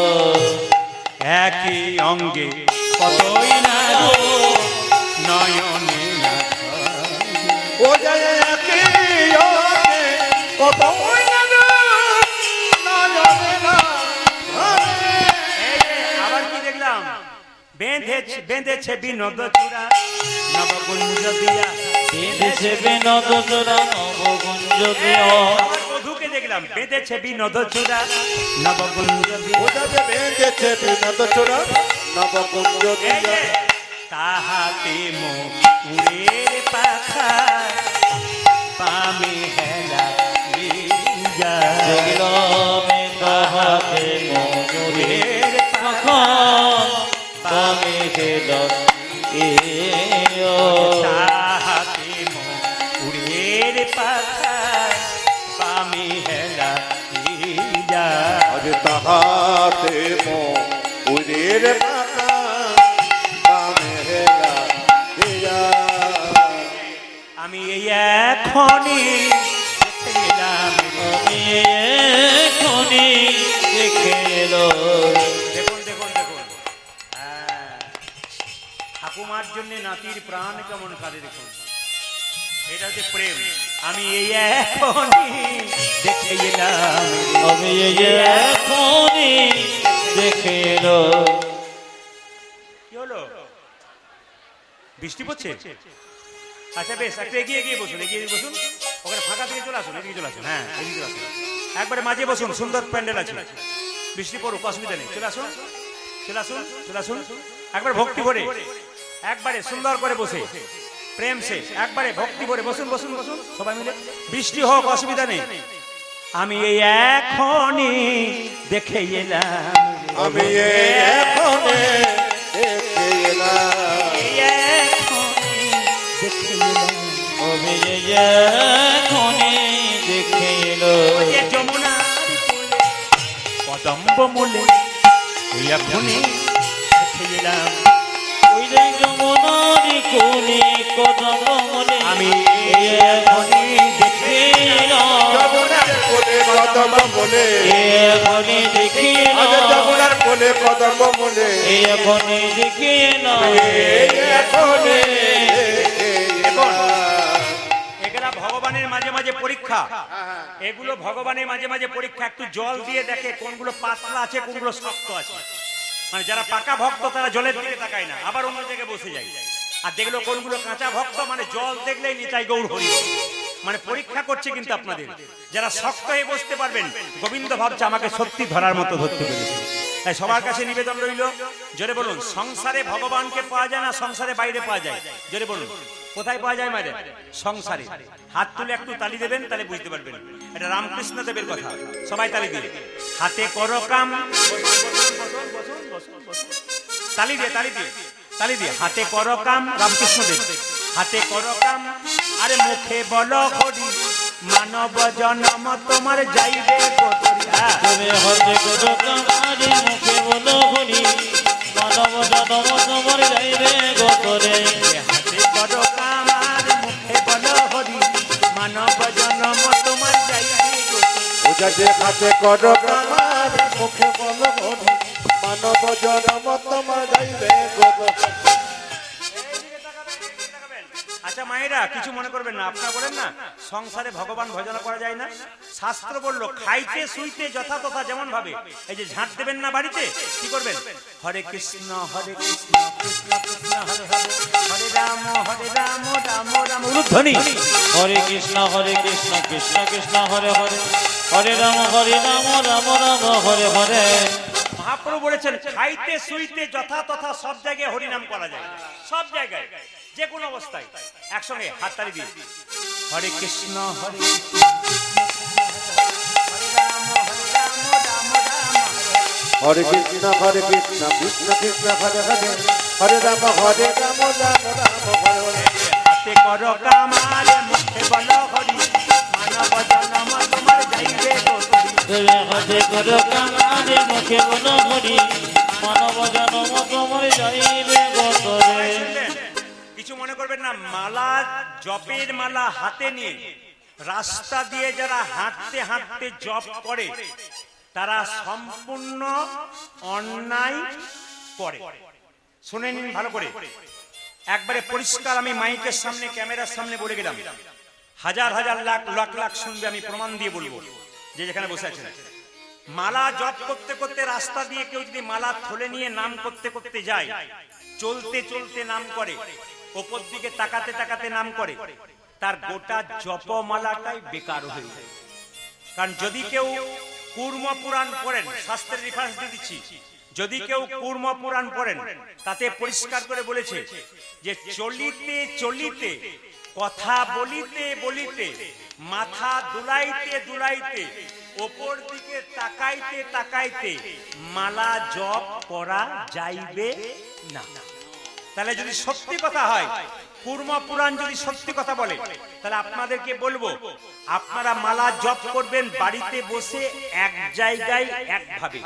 একই অঙ্গে কতই না রূপ নয়নে না ভাবে। ও যায় একই অঙ্গে কতই না রূপ নয়নে না ঘরে। এই যে আবার কি দেখলাম, বেঁধেছে বিনোদ চূড়া নবকুঞ্জ দিয়া। বেঁধেছে বিনোদ চূড়া নবকুঞ্জ দিয়া। আবার বধূকে দেখলাম বেঁধেছে বিনোদ চূড়া নবকুঞ্জ দিয়া। ও যাবে বেঁধেছে বিনোদ চূড়া নবকুঞ্জ এই যে দিয়া। তাহাতে মুড়ের পাখা পামে হেলা লিজা। দেখলাম তাহাতে ময়ূরের পাখা পামে হেলাম এও। তাহাতে মুড়ের পাখা পামে হেলা লিজা। আজ তাহাতে ময়ূরের পাখা পামে হেলা দিয়া। আমি এই এখনই দেখতে গেলাম। আমি এখনই দেখে এলো। দেখুন দেখুন দেখুন, হ্যাঁ, ঠাকুমার জন্য নাতির প্রাণ কেমন কাঁদে দেখুন। এটা হচ্ছে প্রেম। আমি এই এখনই দেখে এলাম। আমি এখনই দেখে এলো। কি হলো, বৃষ্টি পড়ছে? আচ্ছা বেশ, একটু এগিয়ে এগিয়ে বসুন, এগিয়ে এগিয়ে বসুন। ওখানে ফাঁকা থেকে চলে আসুন, এদিকে চলে আসুন। হ্যাঁ এদিকে চলে আসুন, একবারে মাঝে বসুন, সুন্দর প্যান্ডেল আছে। বৃষ্টি পড়ুক, অসুবিধা নেই, চলে আসুন চলে আসুন চলে আসুন। একবার ভক্তি ভরে, একবারে সুন্দর করে বসে প্রেম সে একবারে ভক্তি ভরে বসুন বসুন বসুন সবাই মিলে। বৃষ্টি হোক, অসুবিধা নেই। আমি এই এখনই দেখে এলাম। আমি এই এখনে দেখে এলাম। এই এখনই দেখে এলাম। আমি এখনই দেখে এলো। ওই যে যমুনার কোলে কদম্ব মূলে এই এখনই দেখে এলাম। ওই যে যমুনার কোলে কদম মূলে আমি এখনই দেখে এলাম। যমুনার কোলে কদম বলে, এখনই দেখে আজ এলো। যমুনার কোলে কদম বলে, এখনই দেখে এলো। এই এখনে দেখে এলাম। এগুলা ভগবানের মাঝে মাঝে পরীক্ষা, এগুলো ভগবানের মাঝে মাঝে পরীক্ষা। একটু জল দিয়ে দেখে কোনগুলো পাতলা আছে কোনগুলো শক্ত আছে। মানে যারা পাকা ভক্ত তারা জলের দিকে তাকায় না, আবার অন্য জায়গায় বসে যায়। আর দেখলো কোনগুলো কাঁচা ভক্ত মানে জল দেখলেই নিতাই গৌর হরি। মানে পরীক্ষা করছে কিন্তু আপনাদের। যারা শক্ত হয়ে বসতে পারবেন, গোবিন্দ ভাবছে আমাকে সত্যি ধরার মতো ধরতে পেরেছে। তাই সবার কাছে নিবেদন রইল, জোরে বলুন, সংসারে ভগবানকে পাওয়া যায় না সংসারে বাইরে পাওয়া যায়? জোরে বলুন, কোথায় পাওয়া যায় মায়ের? সংসারে। হাত তুলে একটু তালি দেবেন, তাহলে বুঝতে পারবেন। এটা রামকৃষ্ণ দেবের কথা, সবাই তালি দিয়ে। হাতে করো কাম, তালি দিয়ে তালি দিয়ে তালি দিয়ে। হাতে করো কাম, রামকৃষ্ণ দেব। হাতে করো কাম, আরে মুখে বলো হরি, মানব জন্ম তোমার যাইবে কোতরিয়া। তুমি হতে করো কামারি, মুখে বলো হরি, মানব জন্ম তোমার যাইবে গোতরে। হাতে করো কাম, আর মুখে বলো হরি, মানব জন্ম তোমার যাইবে কোতরিয়া। ওজাতে হাতে করো কামার, মুখে বলো হরি, মানব জন্ম তোমার যাইবে গোতরে। আচ্ছা মায়েরা, কিছু মনে করবেন না, আপনারা বলেন না সংসারে ভগবান ভজন করা যায় না? শাস্ত্র বললো খাইতে শুইতে যথা তথা যেমন ভাবে, এই যে ঝাঁট দেবেন না বাড়িতে, কি করবেন? হরে কৃষ্ণ কৃষ্ণ কৃষ্ণ হরে হরে, হরে রাম রাম রাম উলুধ্বনি। হরে কৃষ্ণ কৃষ্ণ কৃষ্ণ হরে হরে, হরে রাম রাম রাম হরে হরে। মহাপ্রভু বলেছেন খাইতে শুইতে যথা তথা সব জায়গায় হরিনাম করা যায়, সব জায়গায় যে কোনো অবস্থায়। একসঙ্গে হাততালি দিয়ে হরে কৃষ্ণ হরে কৃষ্ণ হরে রাম রাম রাম। হরে কৃষ্ণ কৃষ্ণ কৃষ্ণ হরে হরে, হরে রাম রাম রাম হরে হরে। হাতে করো কামার, মুখে বলো হরি, মানব জন্ম তোমার যাইবে কোতরি। তুমি হতে করো কামারি, মুখে বলো হরি, মানব জন্ম তোমার যাইবে গোতরে। কিছু মনে করবেন না, মালা জপের মালা হাতে নিয়ে রাস্তা দিয়ে যারা হাঁটতে হাঁটতে জপ করে তারা সম্পূর্ণ অন্যায় করে। শুনে নিন ভালো করে, একবারে পরিষ্কার। আমি মাইকের সামনে, ক্যামেরার সামনে বলে গেলাম, হাজার হাজার লাখ লাখ লাখ শুনবে, আমি প্রমাণ দিয়ে বলবো যে যেখানে বসে আছেন। মালা জপ করতে করতে রাস্তা দিয়ে কেউ যদি মালা থলে নিয়ে নাম করতে করতে যায়, চলতে চলতে নাম করে, ওপর দিকে তাকাতে তাকাতে নাম করে, তার গোটা জপমালাটাই বেকার হয়ে যায়। কারণ যদি কেউ কূর্ম পুরাণ পড়েন, শাস্ত্রের রেফারেন্স দিয়ে দিচ্ছি, যদি কেউ কূর্ম পুরাণ পড়েন তাতে পরিষ্কার করে বলেছে যে চলিতে চলিতে, কথা বলিতে বলিতে, মাথা দুলাইতে দুলাইতে, ওপর দিকে তাকাইতে তাকাইতে মালা জপ করা যাইবে না। তাহলে যদি সত্যি কথা হয়, কূর্ম পুরাণ যদি সত্যি কথা বলে, তাহলে আপনাদেরকে বলবো আপনারা মালা জপ করবেন বাড়িতে বসে এক জায়গায় একভাবে।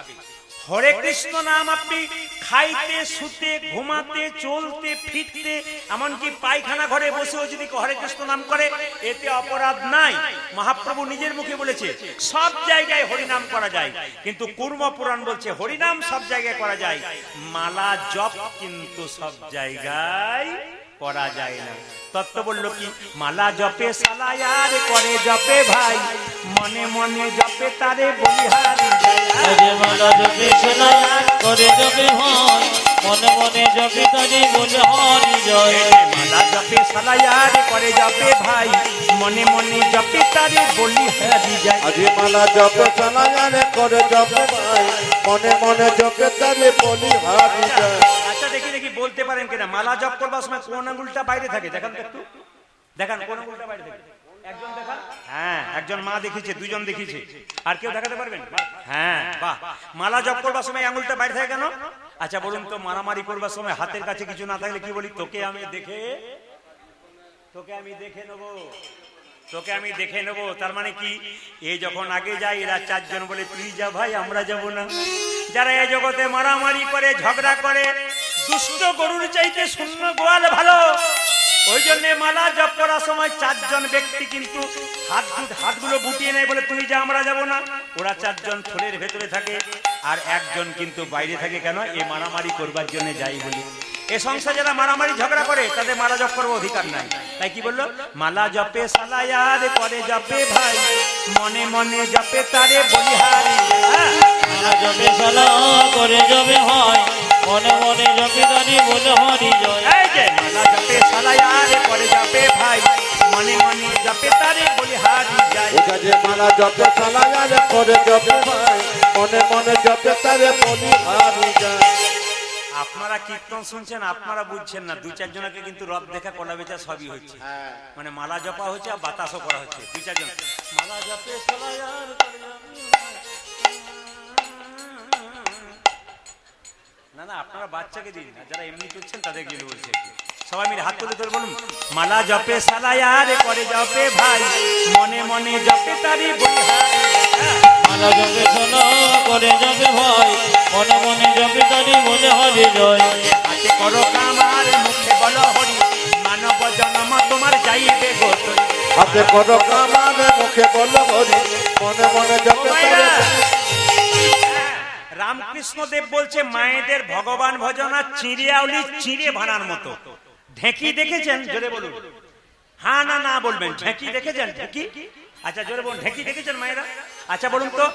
হরে কৃষ্ণ নাম আপনি খাইতে শুতে ঘুমাতে চলতে ফিরতে, এমনকি পায়খানা ঘরে বসেও যদি হরে কৃষ্ণ নাম করে, এতে অপরাধ নাই। মহাপ্রভু নিজের মুখে বলেছে সব জায়গায় হরিনাম করা যায়, কিন্তু কূর্ম পুরাণ বলছে হরিনাম সব জায়গায় করা যায়, মালা জপ কিন্তু সব জায়গায় করা যায় না। তত্ত্ব বলল কি, মালা জপে সালায়ার করে জপে ভাই, মনে মনে জপে তারে বলিহারি যায়। মালা জপে সালায়ার করে জপে হয়, মনে মনে জপে তারে বলে হরি জয়। মালা জপে সালায়ার করে জপে ভাই, মনে মনে জপে তারে বলিহারি যায়। আজি মালা জপে সালায়ার করে জপে ভাই, মনে মনে জপে তারে বলিহারি যায়। আচ্ছা দেখি দেখি বলতে পারেন কিনা, মালা জপ করবার সময় কোন আঙ্গুলটা বাইরে থাকে? দেখান তো একটু, দেখান কোন আঙ্গুলটা বাইরে থাকে। একজন দেখান। হ্যাঁ, একজন মা দেখিয়েছে, দুজন দেখিয়েছে, আর কেউ দেখাতে পারবেন? হ্যাঁ, বাহ। মালা জপ করবার সময় আঙ্গুলটা বাইরে থাকে কেন? আচ্ছা বলুন তো, মারামারি করবার সময় হাতের কাছে কিছু না থাকলে কি বলি? তোকে আমি দেখে নেবো, তোকে আমি দেখে নেবো। তার মানে কি, এ যখন আগে যায় এরা চারজন বলে তুই যা ভাই, আমরা যাব না। যারা এই জগতে মারামারি করে, ঝগড়া করে, দুষ্ট গরুর চাইতে শূন্য গোয়াল ভালো। ওই জন্য মালা জপ করার সময় চারজন ব্যক্তি কিন্তু হাতগুলো গুটিয়ে নেয়, বলে তুই যা, আমরা যাব না। ওরা চারজন থলের ভেতরে থাকে, আর একজন কিন্তু বাইরে থাকে। কেন? এ মারামারি করবার জন্য যাই বলি। এ সংসার যারা মারামারি ঝগড়া করে তাদের মালা জপ করার অধিকার নাই। তাই কি বললো? মালা জপে সালায়ার করে জপে ভাই, মনে মনে জপে তারে বলিহারি। মালা জপে সালা করে জপে হয়, মনে মনে জপে তারে বলে হরি জয়। এই যে মালা জপে সালায়ার করে জপে ভাই, মনে মনে জপে তারে বলিহারি যায়। ওটা যে মালা জপে সালায়ার করে জপে ভাই মনে মনে জপে তারে বলি হারি যায়। আপনারা কীর্তন শুনছেন, আপনারা বুঝছেন না, দুই চারজনকে কিন্তু রথ দেখা কলা বেচা সবই হচ্ছে। মানে মালা জপা হচ্ছে আর বাতাসও করা হচ্ছে। দুই চারজন মালা জপে সালায়ার করে না না, আপনারা বাচ্চাকে দিন না, যারা এমনি চলছেন তাদের গেলে বলছে। সবাই মিলে হাত তুলে ধরে বলুন, মালা জপে সালায়ার করে জপে ভাই মনে মনে জপে তারি বলিহারি। মালা জপে সোনা করে যাবে ভাই মনে মনে জপে তারি মনে হরে জয়। হাতে করো কামার মুখে বলো হরি মানব জন্ম তোমার যাইবে গো তরি। হাতে করো কামারে মুখে বলো হরি মনে মনে জপে তারে রামকৃষ্ণ দেব বলছে মায়েদের ভগবান ভজনা চিড়িয়াউলি চিড়ে ভানার মতো। ঢেঁকি দেখেছেন? জোরে বলুন। হ্যাঁ না না বলবেন। ঢেঁকি দেখেছেন? ঢেঁকি, আচ্ছা জোরে বলুন, ঢেঁকি দেখেছেন মায়েরা? আচ্ছা বলুন তো,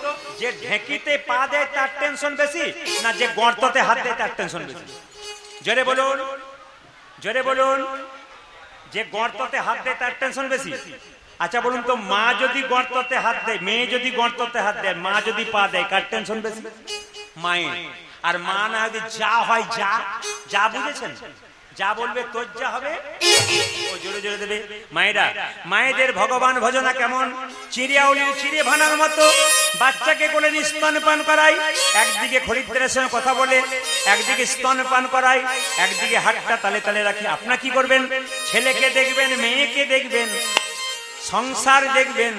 যে ঢেঁকিতে পা দেয় তার টেনশন বেশি না যে গর্ততে হাত দেয় তার টেনশন বেশি? জোরে বলুন, জোরে বলুন। যে গর্ততে হাত দেয় তার টেনশন বেশি। আচ্ছা বলুন তো, মা যদি গর্ততে হাত দেয়, মেয়ে যদি গর্ততে হাত দেয়, মা যদি পা দেয়, কার টেনশন বেশি? মায়ের। আর মা না যদি যা হয় যা যা বুঝেছেন, যা বলবে তোর যা হবে ও জোরে জোরে দেবে। মায়েরা, মায়েদের ভগবান ভজনা কেমন? চিড়িয়াউলির চিড়ে ভানার মতো। বাচ্চাকে কোলে স্তন পান করাই, একদিকে খরিদ্দারের সঙ্গে কথা বলে, একদিকে স্তন পান করাই, একদিকে হাতটা তালে তালে রাখি। আপনারা কি করবেন? ছেলেকে দেখবেন, মেয়েকে দেখবেন, সংসার দেখবেন,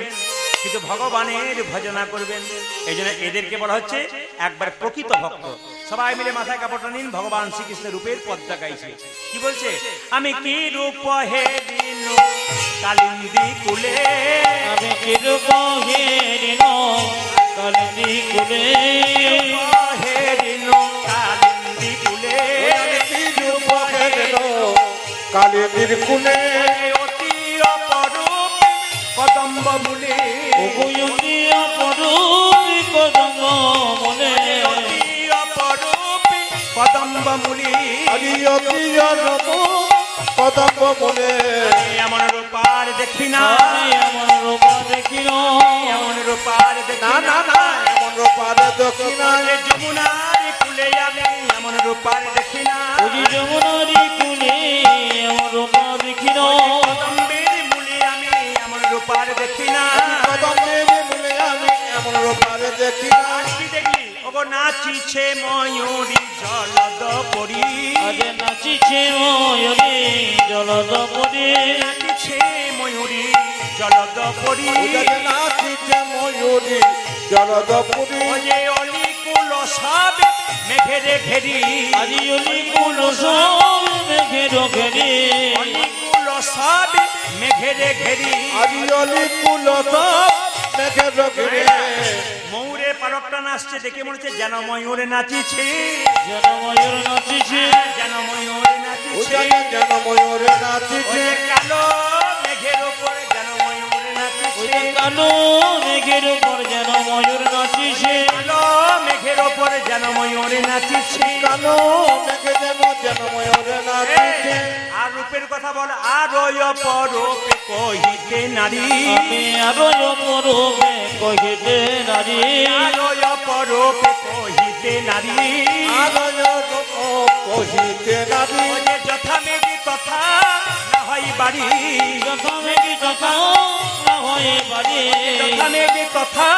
কিন্তু ভগবানের ভজনা করবেন। এই জন্য এদেরকে বলা হচ্ছে একবার প্রকৃত ভক্ত। সবাই মিলে মাথায় কাপড়টা নিন, ভগবান শ্রীকৃষ্ণের রূপের পদ্মা গাইছে। কি বলছে? আমি কি রূপ হে দিন কালিন্দী কুলে, আমি কি রূপ হে দিন কালিন্দী কুলে, হে দিন কালিন্দী কুলে, কি রূপ হে দিন কালিন্দীর কুলে, অতি অপরূপ কদম্ব মূলে, অতি অপরূপ কদম্ব মূলে, অতি অপরূপ কদম্ব মূলে, অতি অপরূপ কদম্ব মূলে। এমন রূপার দেখি না, এমন রূপ দেখি না, এমন রূপার দেখি না না না এমন রূপারে দক্ষিণায় যমুনার কুলে আমি এমন রূপার দেখি না, ওই যমুনারি কুলে এমন রূপ দেখি না, কদম্বের মূলে আমি এমন রূপার দেখি না। কদম্বের মূলে আমি এমন রূপারে দেখি না। আর কি দেখলি? ওগো নাচিছে ময়ূরী জলদ পরি, আজ নাচিছে ময়ূরী জলদ পরি, নাচিছে ময়ূরী জলদ পরি, উদারে নাচিছে ময়ূরী জলদপুরী। ওয়ে অলিকুল সব মেঘেরে ঘেরি, আজি অলি কুল সব মেঘের ঘেরি, অলিকুল সব মেঘেরে ঘেরি। আরিয়লি কুলস মেঘের ঘিরে। ময়ূরে পালকটা নাচছে দেখে মনে হচ্ছে যেন ময়ূরে নাচিছে, যেন ময়ূর নাচিছে, যেন ময়ূরে নাচিছে। উদারে যেন ময়ূরে নাচিছে। ওই কালো মেঘের উপরে যেন ময়ূরে নাচিছে, কালো মেঘের উপর যেন ময়ূর নাচিছে, কালো মেঘের উপরে যেন ময়ূরে নাচিছে। কালো মেঘে যেন যেন ময়ূরে নাচিছে। আর রূপের কথা বল, আর অপরূপে কহিতে নারী, আমি আরো অপরূপে কহিতে নারী, আর অপরূপে কহিতে নারী। আরো কহিতে নারী। ওই যে যথা মেঘি তথা না হয় বাড়ি, যথা মেঘি তথা না হয় বাড়ি, যথা মেঘি তথা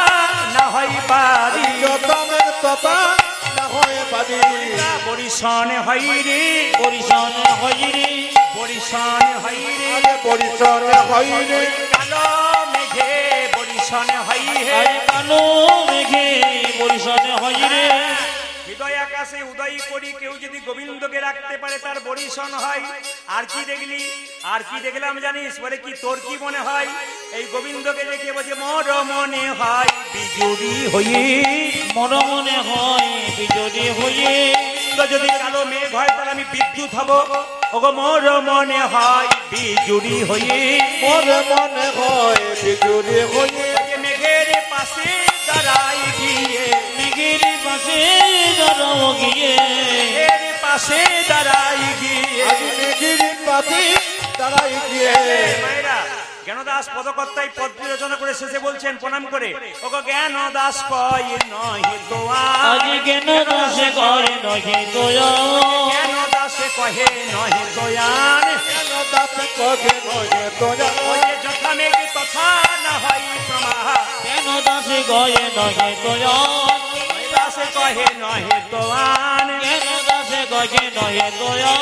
না হয় বাড়ি। যতমের তথা না হয়ে বাড়ি। বরিশান হই রে, পরিশান হইরে, বরিশান হই রে, আরে পরিচয় হই রে। কালো মেঘে বরিশান হই হে। আরে কালো মেঘে পরিশান হইরে, হৃদয় আকাশে উদয় করি কেউ যদি গোবিন্দকে রাখতে পারে তার বরিশন হয়। আর কি দেখলি? আর কি দেখলাম জানিস? বলে কি তোর কি মনে হয়? এই গোবিন্দকে দেখে বলছে মোর মনে হয় বিজুড়ি হয়ে, মন মনে হয় বিজলি হয়ে, তো যদি কালো মেঘ হয় তাহলে আমি বিদ্যুৎ হব। ওগো মোর মনে হয় বিজুড়ি হয়ে, মোর মনে হয় বিজুরি হয়ে। মেঘের পাশে দাঁড়াই গিয়ে, মেঘের পাশে দাঁড়াও গিয়ে, মেঘের পাশে দাঁড়াই গিয়ে। আজ মেঘির পাতি দাঁড়াই গিয়ে। মায়েরা দাস পদকর্তাই পদ বিরচনা করে শেষে বলছেন প্রণাম করে, ওগো জ্ঞান দাস কয় নহে তোয়ান, আজ জ্ঞান দাসে করে নহে তোয়া, জ্ঞান দাসে কহে নহে তোয়ান, জ্ঞান দাসে কহে নহে তোয়ান, ওই যে যথা মেঘ তথা না হয় প্রমাণ, জ্ঞান দাসে কয়ে নহে তোয়া, ওই দাসে কহে নহে তোয়ান, জ্ঞান দাসে কয়ে নহে তোয়া,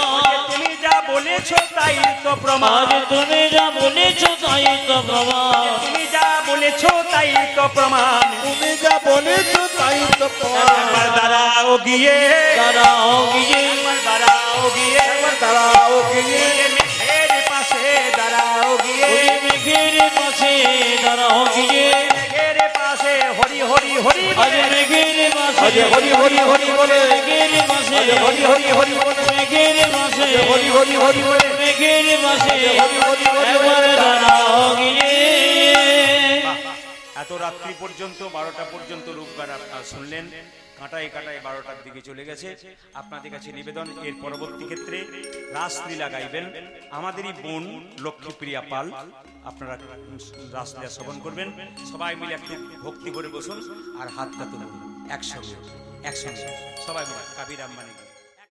তুমি যা বলেছো তাই তো প্রমাণ, আজ তুমি যা বলেছো তাই তো প্রমাণ, তুমি যা বলেছো তাই তো প্রমাণ, তুমি যা বলেছো তাই তো একবার দাঁড়াও গিয়ে, দাঁড়াও গিয়ে, একবার দাঁড়াও গিয়ে, দাঁড়াও গিয়ে, মেঘের পাশে দাঁড়াও গিয়ে, ওই মেঘের পাশে দাঁড়াও গিয়ে, মেঘের পাশে হরি হরি হরি আজ মেঘের পাশে আজ হরি হরি হরি বলে, মেঘের পাশে আজ হরি হরি হরি বলে, মেঘের পাশে হরি হরি হরি বলে, মেঘের পাশে হরি হরি হরি একবার বলে, দাঁড়াও গিয়ে। এত রাত্রি পর্যন্ত 12টা পর্যন্ত রূপগান আপনারা শুনলেন, কাঁটায় কাঁটায় 12টার দিকে চলে গেছে। আপনাদের কাছে নিবেদন, এর পরবর্তী ক্ষেত্রে রাসলীলা গাইবেন আমাদেরই বোন লক্ষ্মীপ্রিয়া পাল, আপনারা রাসলীলা শ্রবণ করবেন। সবাই মিলে একটু ভক্তি করে বসুন আর হাতটা তুলুন একসঙ্গে একসঙ্গে সবাই মিলে কাবির আম্বানি।